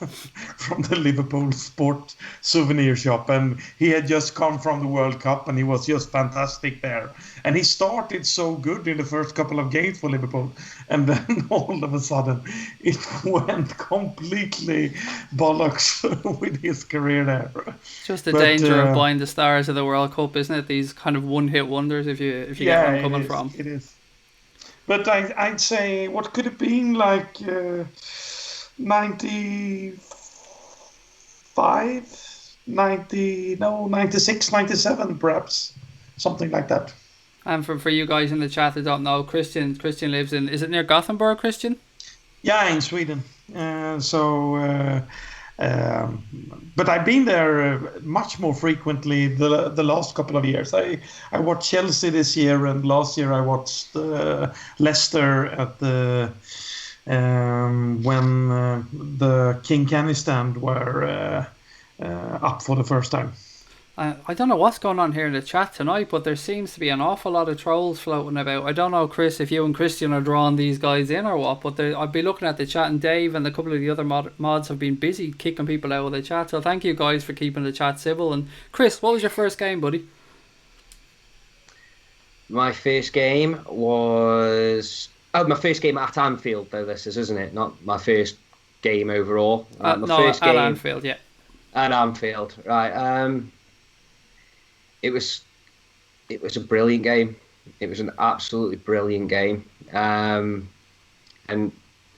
Liverpool Sport souvenir shop, and he had just come from the World Cup and he was just fantastic there. And he started so good in the first couple of games for Liverpool, and then all of a sudden it went completely bollocks with his career there. Just the danger of buying the stars of the World Cup, isn't it? These kind of one-hit wonders, if you get where I'm coming from. It is. But I'd say, what could it have been, like 96, 97 perhaps. Something like that. And for you guys in the chat that don't know, Christian lives in, is it near Gothenburg, Christian? Yeah, in Sweden. But I've been there much more frequently the last couple of years. I watched Chelsea this year, and last year I watched Leicester at the when the King Kenny stand were up for the first time. I don't know what's going on here in the chat tonight, but there seems to be an awful lot of trolls floating about. I don't know, Chris, if you and Christian are drawing these guys in or what, but I've been looking at the chat, and Dave and a couple of the other mods have been busy kicking people out of the chat. So thank you guys for keeping the chat civil. And Chris, what was your first game, buddy? My first game was... my first game at Anfield, though, this is, isn't it? Not my first game overall. First game at Anfield, yeah. At Anfield, right. It was a brilliant game. It was an absolutely brilliant game. And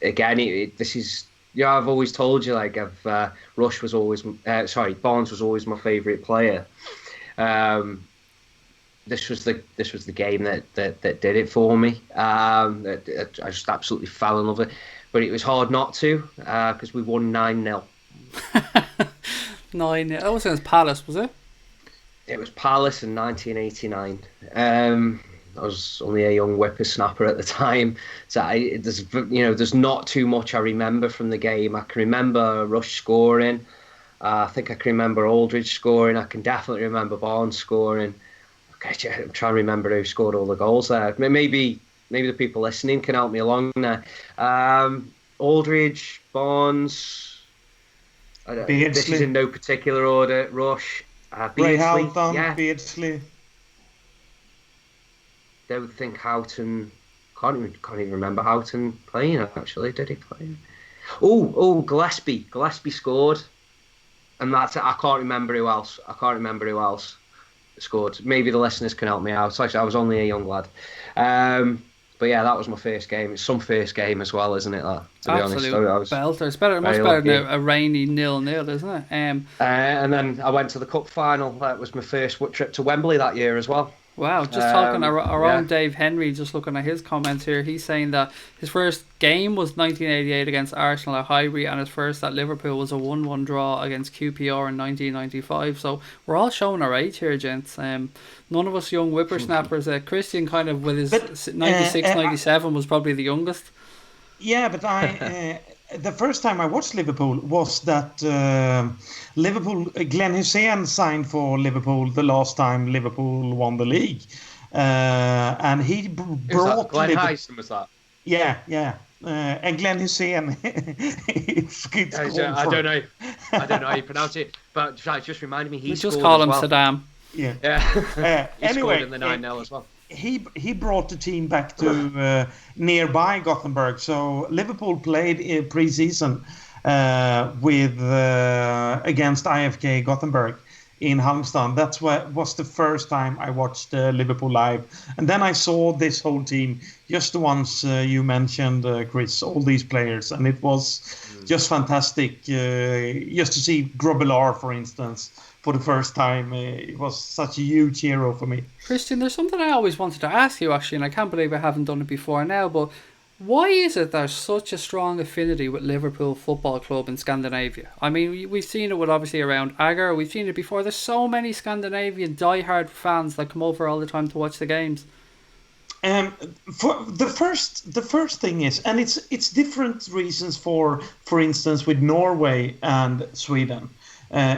again, this is, I've always told you, like, Barnes was always my favourite player. this was the game that did it for me. I just absolutely fell in love with it. But it was hard not to, because we won 9-0. 9. That was against Palace, was it? It was Palace in 1989. I was only a young whippersnapper at the time, so there's not too much I remember from the game. I can remember Rush scoring. I think I can remember Aldridge scoring. I can definitely remember Barnes scoring. Okay, I'm trying to remember who scored all the goals there. Maybe the people listening can help me along there. Aldridge, Barnes. This is in no particular order. Rush, Ray Beardsley, Houghton, Beardsley. Don't think Houghton. Can't even remember Houghton playing. Actually, did he play? Oh, Gillespie. Gillespie scored, and that's it. I can't remember who else scored. Maybe the listeners can help me out. So I was only a young lad. But yeah, that was my first game. It's some first game as well, isn't it? That, to Absolute be honest, belter. It's much better than a rainy 0-0, isn't it? And then I went to the cup final. That was my first trip to Wembley that year as well. Wow, just talking our own Dave Henry, just looking at his comments here, he's saying that his first game was 1988 against Arsenal at Highbury, and his first at Liverpool was a 1-1 draw against QPR in 1995. So we're all showing our age here, gents. None of us young whippersnappers. Christian, kind of with his 96, 97, was probably the youngest. Yeah, but the first time I watched Liverpool was that Glenn Hussein signed for Liverpool the last time Liverpool won the league, and he brought Glenn Hyston, was that? Yeah. And Glenn Hussein. I don't know how you pronounce it, but just reminded me he just call him well. Saddam. Yeah. He anyway, scored in the 9-0 as well. He brought the team back to nearby Gothenburg. So Liverpool played pre-season with against IFK Gothenburg in Halmstad. That was the first time I watched Liverpool live. And then I saw this whole team, just the ones you mentioned, Chris, all these players. And it was just fantastic just to see Grobbelaar, for instance, for the first time. It was such a huge hero for me. Christian, there's something I always wanted to ask you, actually, and I can't believe I haven't done it before now, but why is it there's such a strong affinity with Liverpool Football Club in Scandinavia? I mean, we've seen it with obviously around Agar, we've seen it before. There's so many Scandinavian diehard fans that come over all the time to watch the games. For the first thing is, and it's different reasons for instance, with Norway and Sweden.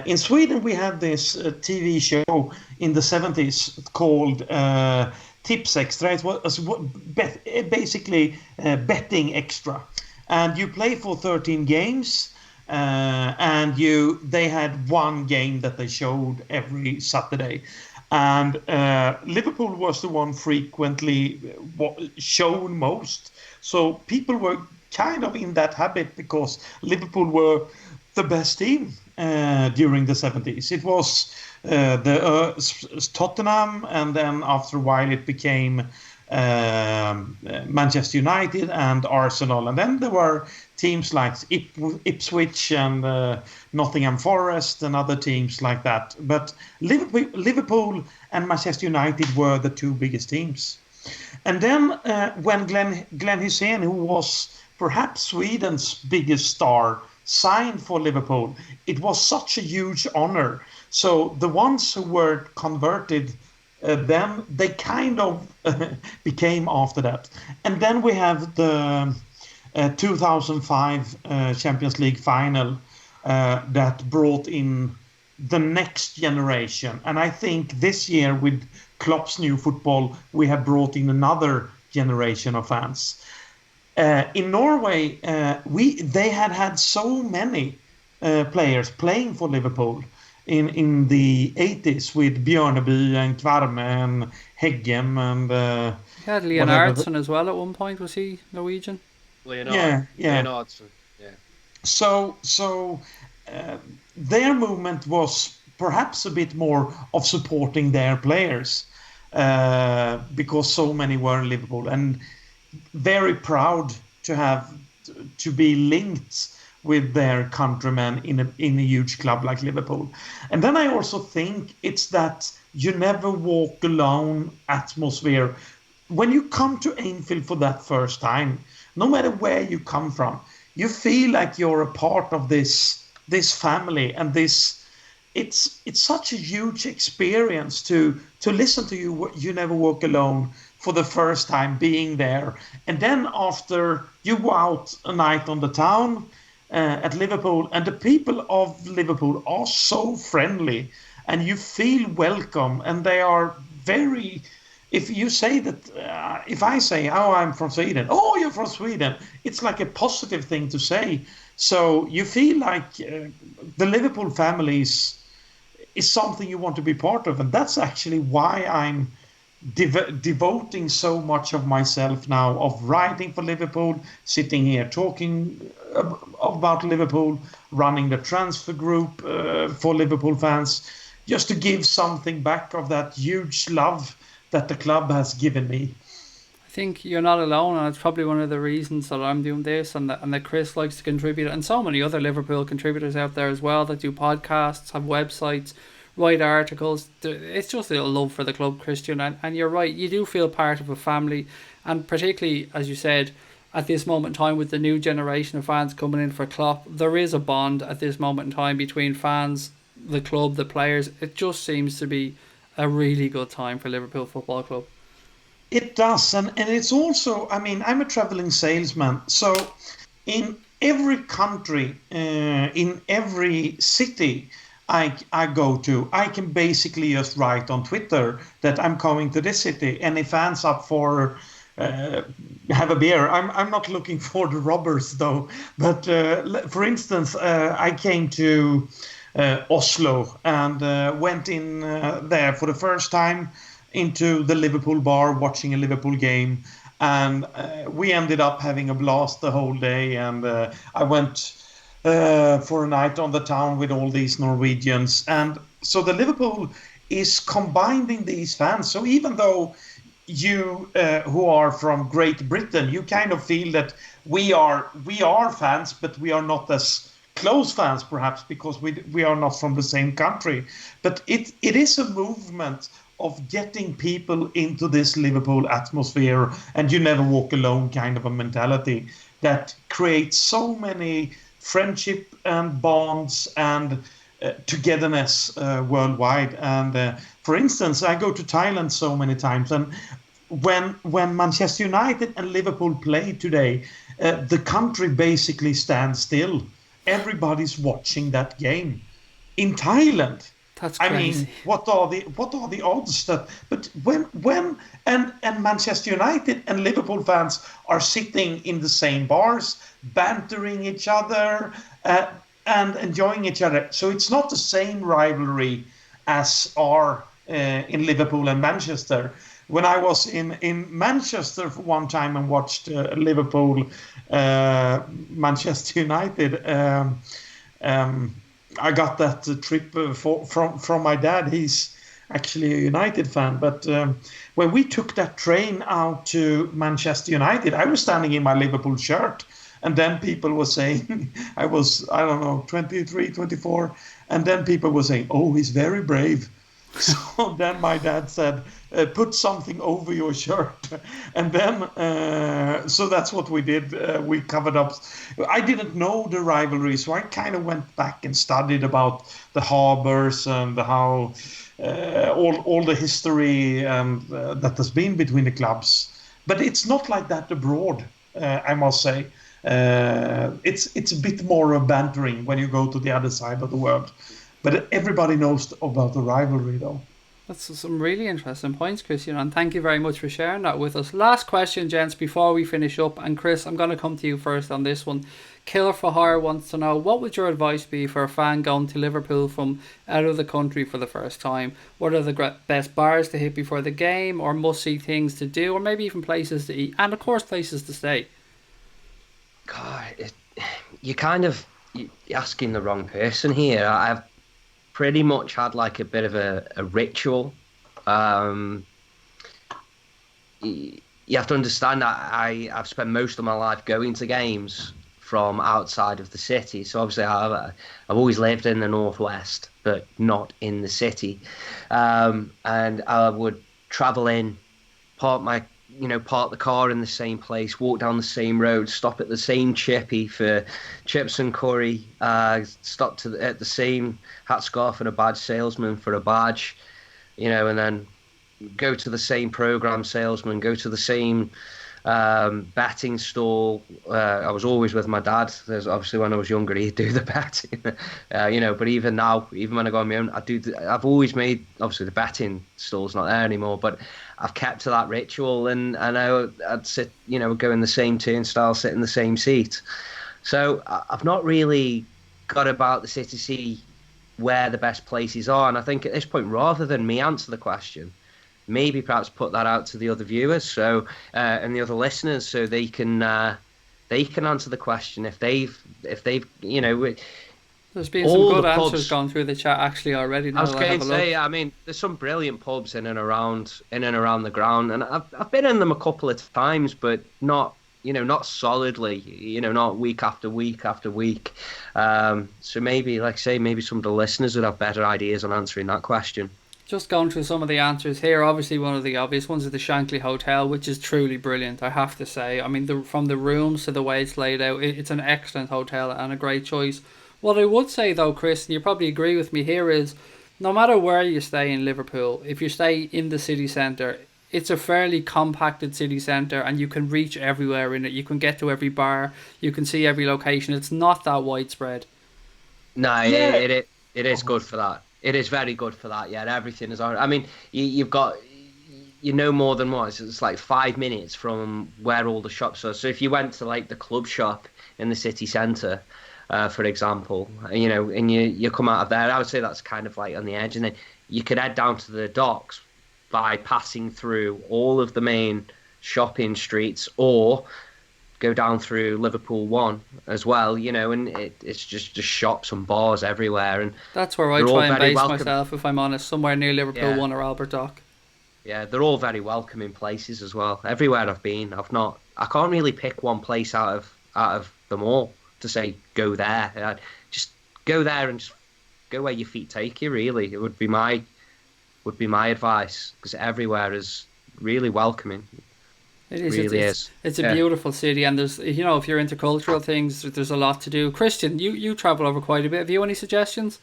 In Sweden, we had this TV show in the 70s called Tips Extra. It was basically betting extra, and you play for 13 games, and they had one game that they showed every Saturday, and Liverpool was the one frequently shown most. So people were kind of in that habit because Liverpool were the best team during the 70s. It was Tottenham, and then after a while it became Manchester United and Arsenal, and then there were teams like Ipswich and Nottingham Forest and other teams like that. But Liverpool and Manchester United were the two biggest teams. And then when Glenn Hussein, who was perhaps Sweden's biggest star, signed for Liverpool, it was such a huge honor. So the ones who were converted, then they kind of became after that. And then we have the 2005 Champions League final that brought in the next generation. And I think this year with Klopp's new football, we have brought in another generation of fans. In Norway, they had so many players playing for Liverpool in the 80s with Björneby and Kvarme and Heggem and he had Leonardson as well at one point. Was he Norwegian? Leonardson. Yeah. So their movement was perhaps a bit more of supporting their players because so many were in Liverpool, and very proud to be linked with their countrymen in a huge club like Liverpool. And then I also think it's that you never walk alone atmosphere. When you come to Anfield for that first time, no matter where you come from, you feel like you're a part of this family, and this it's such a huge experience to listen to you never walk alone for the first time being there. And then after you go out a night on the town at Liverpool, and the people of Liverpool are so friendly, and you feel welcome, and they are very. If you say that, if I say, "Oh, I'm from Sweden," "Oh, you're from Sweden," it's like a positive thing to say. So you feel like the Liverpool family is something you want to be part of, and that's actually why I'm devoting so much of myself now of writing for Liverpool, sitting here talking about Liverpool, running the transfer group for Liverpool fans, just to give something back of that huge love that the club has given me. I think you're not alone, and it's probably one of the reasons that I'm doing this, and that Chris likes to contribute, and so many other Liverpool contributors out there as well that do podcasts, have websites, write articles. It's just a love for the club, Christian, and you're right, you do feel part of a family, and particularly, as you said, at this moment in time with the new generation of fans coming in for Klopp, there is a bond at this moment in time between fans, the club, the players. It just seems to be a really good time for Liverpool Football Club. It does, and it's also, I mean, I'm a traveling salesman, so in every country, in every city I go to, I can basically just write on Twitter that I'm coming to this city, and if fans up for have a beer. I'm not looking for the robbers though, but for instance, I came to Oslo and went in there for the first time into the Liverpool bar watching a Liverpool game, and we ended up having a blast the whole day. And I went for a night on the town with all these Norwegians, and so the Liverpool is combining these fans. So even though you who are from Great Britain, you kind of feel that we are fans, but we are not as close fans perhaps because we are not from the same country. But it is a movement of getting people into this Liverpool atmosphere, and you never walk alone kind of a mentality that creates so many friendship and bonds and togetherness worldwide. And for instance, I go to Thailand so many times, and when Manchester United and Liverpool play today, the country basically stands still. Everybody's watching that game in Thailand. That's I crazy. mean, what are the odds that? But when and Manchester United and Liverpool fans are sitting in the same bars, bantering each other, and enjoying each other. So it's not the same rivalry as are in Liverpool and Manchester. When I was in Manchester for one time and watched Liverpool, Manchester United. I got that trip from my dad. He's actually a United fan. But when we took that train out to Manchester United, I was standing in my Liverpool shirt. And then people were saying, I don't know, 23, 24. And then people were saying, oh, he's very brave. So then my dad said, put something over your shirt. And then, so that's what we did. We covered up. I didn't know the rivalry, so I kind of went back and studied about the harbors and how all the history that has been between the clubs. But it's not like that abroad, I must say. It's a bit more bantering when you go to the other side of the world. But everybody knows about the rivalry, though. That's some really interesting points, Christian, and thank you very much for sharing that with us. Last question, gents, before we finish up. And Chris, I'm going to come to you first on this one. Killer for Hire wants to know, what would your advice be for a fan going to Liverpool from out of the country for the first time? What are the best bars to hit before the game, or must-see things to do, or maybe even places to eat, and of course places to stay? God, you're asking the wrong person here. I've pretty much had like a bit of a ritual. You have to understand that I've spent most of my life going to games from outside of the city. So obviously I've always lived in the northwest, but not in the city. And I would travel in, park the car in the same place, walk down the same road, stop at the same chippy for chips and curry, stop at the same hat, scarf and a badge salesman for a badge, and then go to the same program salesman, go to the same betting stall. I was always with my dad. There's obviously when I was younger, he'd do the betting, but even now, even when I go on my own, I've always made, obviously the betting stall's not there anymore, but I've kept to that ritual, and I'd sit, go in the same turnstile, sit in the same seat. So I've not really got about the city to see where the best places are. And I think at this point, rather than me answer the question, maybe perhaps put that out to the other viewers, and the other listeners, so they can answer the question if they've There's been some good answers gone through the chat actually already. Now I was going to say, I mean, there's some brilliant pubs in and around the ground, and I've been in them a couple of times, but not solidly, not week after week after week. So maybe, like I say, maybe some of the listeners would have better ideas on answering that question. Just going through some of the answers here. Obviously, one of the obvious ones is the Shankly Hotel, which is truly brilliant, I have to say. I mean, from the rooms to the way it's laid out, it's an excellent hotel and a great choice. What I would say though, Chris, and you probably agree with me here, is no matter where you stay in Liverpool, if you stay in the city centre, it's a fairly compacted city centre and you can reach everywhere in it. You can get to every bar, you can see every location. It's not that widespread. No, yeah. It is good for that. It is very good for that. Yeah, everything is on. I mean, you've got, more than once. It's like 5 minutes from where all the shops are. So if you went to like the club shop in the city centre, for example, and you come out of there, I would say that's kind of like on the edge, and then you could head down to the docks by passing through all of the main shopping streets, or go down through Liverpool 1 as well, and it's just shops and bars everywhere, and that's where I try and base myself, if I'm honest, somewhere near Liverpool 1 or Albert Dock. Yeah, they're all very welcoming places as well. Everywhere I've been, I can't really pick one place out of them all to say go there. Just go there and just go where your feet take you. Really, it would be my advice, because everywhere is really welcoming. It is. It's a beautiful city, and there's, if you're into cultural things, there's a lot to do. Christian, you travel over quite a bit. Have you any suggestions?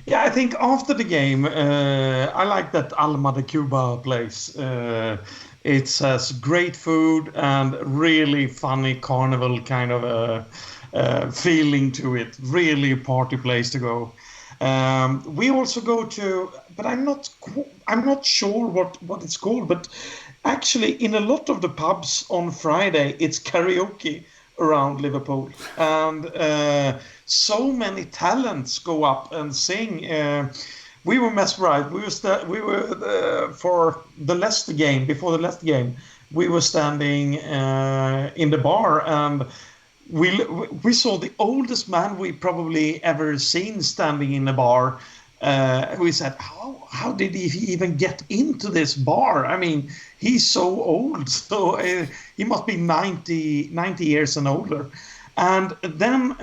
Yeah, I think after the game, I like that Alma de Cuba place. It has great food and really funny carnival kind of feeling to it. Really a party place to go. We also go to, but I'm not sure what it's called, but actually in a lot of the pubs on Friday it's karaoke around Liverpool, and so many talents go up and sing. We were mesmerized. We were for the Leicester game. Before the Leicester game, we were standing in the bar, and we saw the oldest man we probably ever seen standing in a bar. We said, how did he even get into this bar? I mean, he's so old, so he must be 90 years and older. And then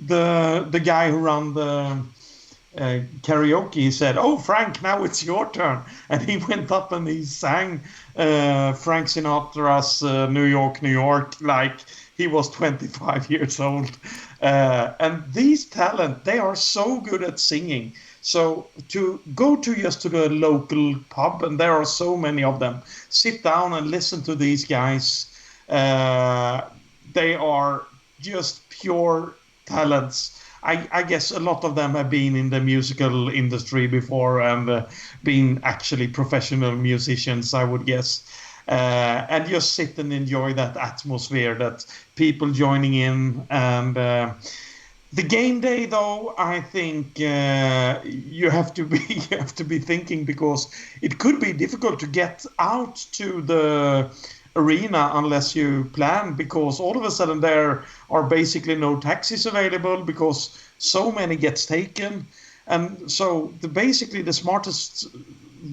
the guy who ran the karaoke, he said, "Oh, Frank, now it's your turn." And he went up and he sang Frank Sinatra's New York, New York, like he was 25 years old. And these talent, they are so good at singing. So to go to just to the local pub, and there are so many of them, sit down and listen to these guys. They are just pure talents. I guess a lot of them have been in the musical industry before and been actually professional musicians, I would guess. And just sit and enjoy that atmosphere, that people joining in. And the game day, though, I think you have to be thinking, because it could be difficult to get out to the arena unless you plan, because all of a sudden there are basically no taxis available because so many gets taken. And so basically the smartest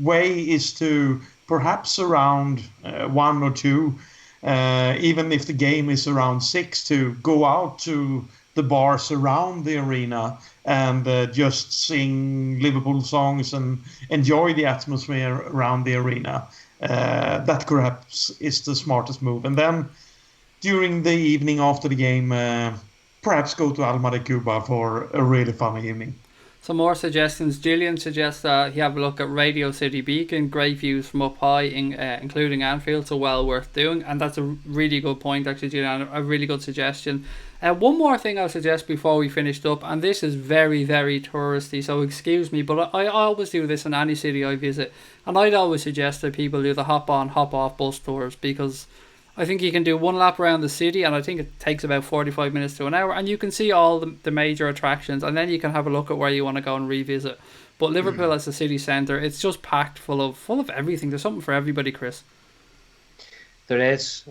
way is to perhaps around 1 or 2 even if the game is around 6, to go out to the bars around the arena and just sing Liverpool songs and enjoy the atmosphere around the arena. That perhaps is the smartest move. And then during the evening after the game, perhaps go to Alma de Cuba for a really fun evening. Some more suggestions. Gillian suggests that he have a look at Radio City Beacon. Great views from up high, including Anfield, so well worth doing. And that's a really good point, actually, Gillian. A really good suggestion. One more thing I'll suggest before we finished up, and this is very, very touristy, so excuse me, but I always do this in any city I visit. And I'd always suggest that people do the hop-on, hop-off bus tours, because I think you can do one lap around the city, and I think it takes about 45 minutes to an hour, and you can see all the major attractions, and then you can have a look at where you want to go and revisit. But Liverpool as a city centre, it's just packed full of everything. There's something for everybody, Chris. There is.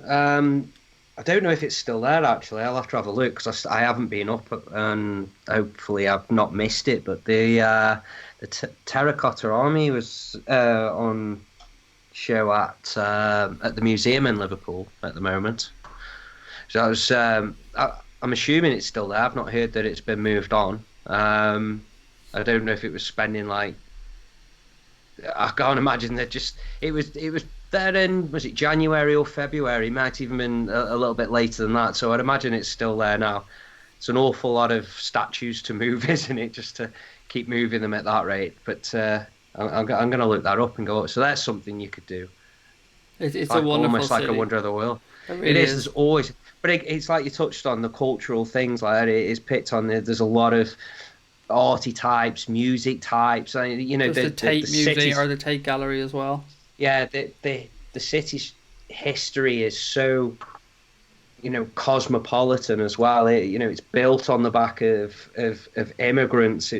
I don't know if it's still there, actually. I'll have to have a look, because I haven't been up, and hopefully I've not missed it. But the Terracotta Army was on show at the museum in Liverpool at the moment. So I was, I'm assuming it's still there. I've not heard that it's been moved on. I don't know if it was spending I can't imagine that it was there in, was it January or February? It might even been a little bit later than that. So I'd imagine it's still there now. It's an awful lot of statues to move, isn't it? Just to keep moving them at that rate. But I'm going to look that up and go, so that's something you could do. It's a wonderful almost city. Like a wonder of the world. It is. There's always, but it's like you touched on the cultural things like that. It is picked on. There's a lot of arty types, music types. There's the Tate Museum or the Tate Gallery as well. Yeah, the city's history is so, cosmopolitan as well. It's built on the back of immigrants.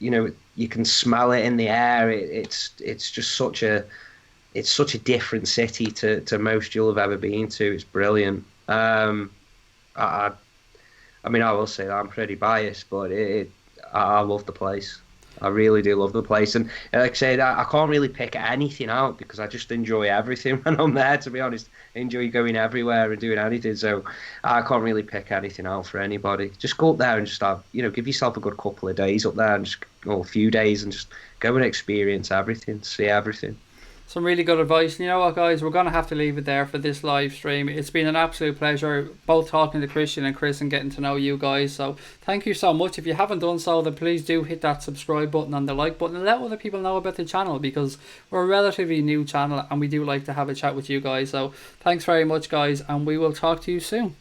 You can smell it in the air. It's just such a different city to most you'll have ever been to. It's brilliant. I will say that I'm pretty biased, but I love the place. I really do love the place, and like I said, I can't really pick anything out because I just enjoy everything when I'm there. To be honest, I enjoy going everywhere and doing anything, so I can't really pick anything out for anybody. Just go up there and just have, give yourself a good couple of days up there, and a few days, and just go and experience everything, see everything. Some really good advice. And you know what, guys, we're going to have to leave it there for this live stream. It's been an absolute pleasure both talking to Christian and Chris and getting to know you guys. So thank you so much. If you haven't done so, then please do hit that subscribe button and the like button and let other people know about the channel, because we're a relatively new channel and we do like to have a chat with you guys. So thanks very much, guys, and we will talk to you soon.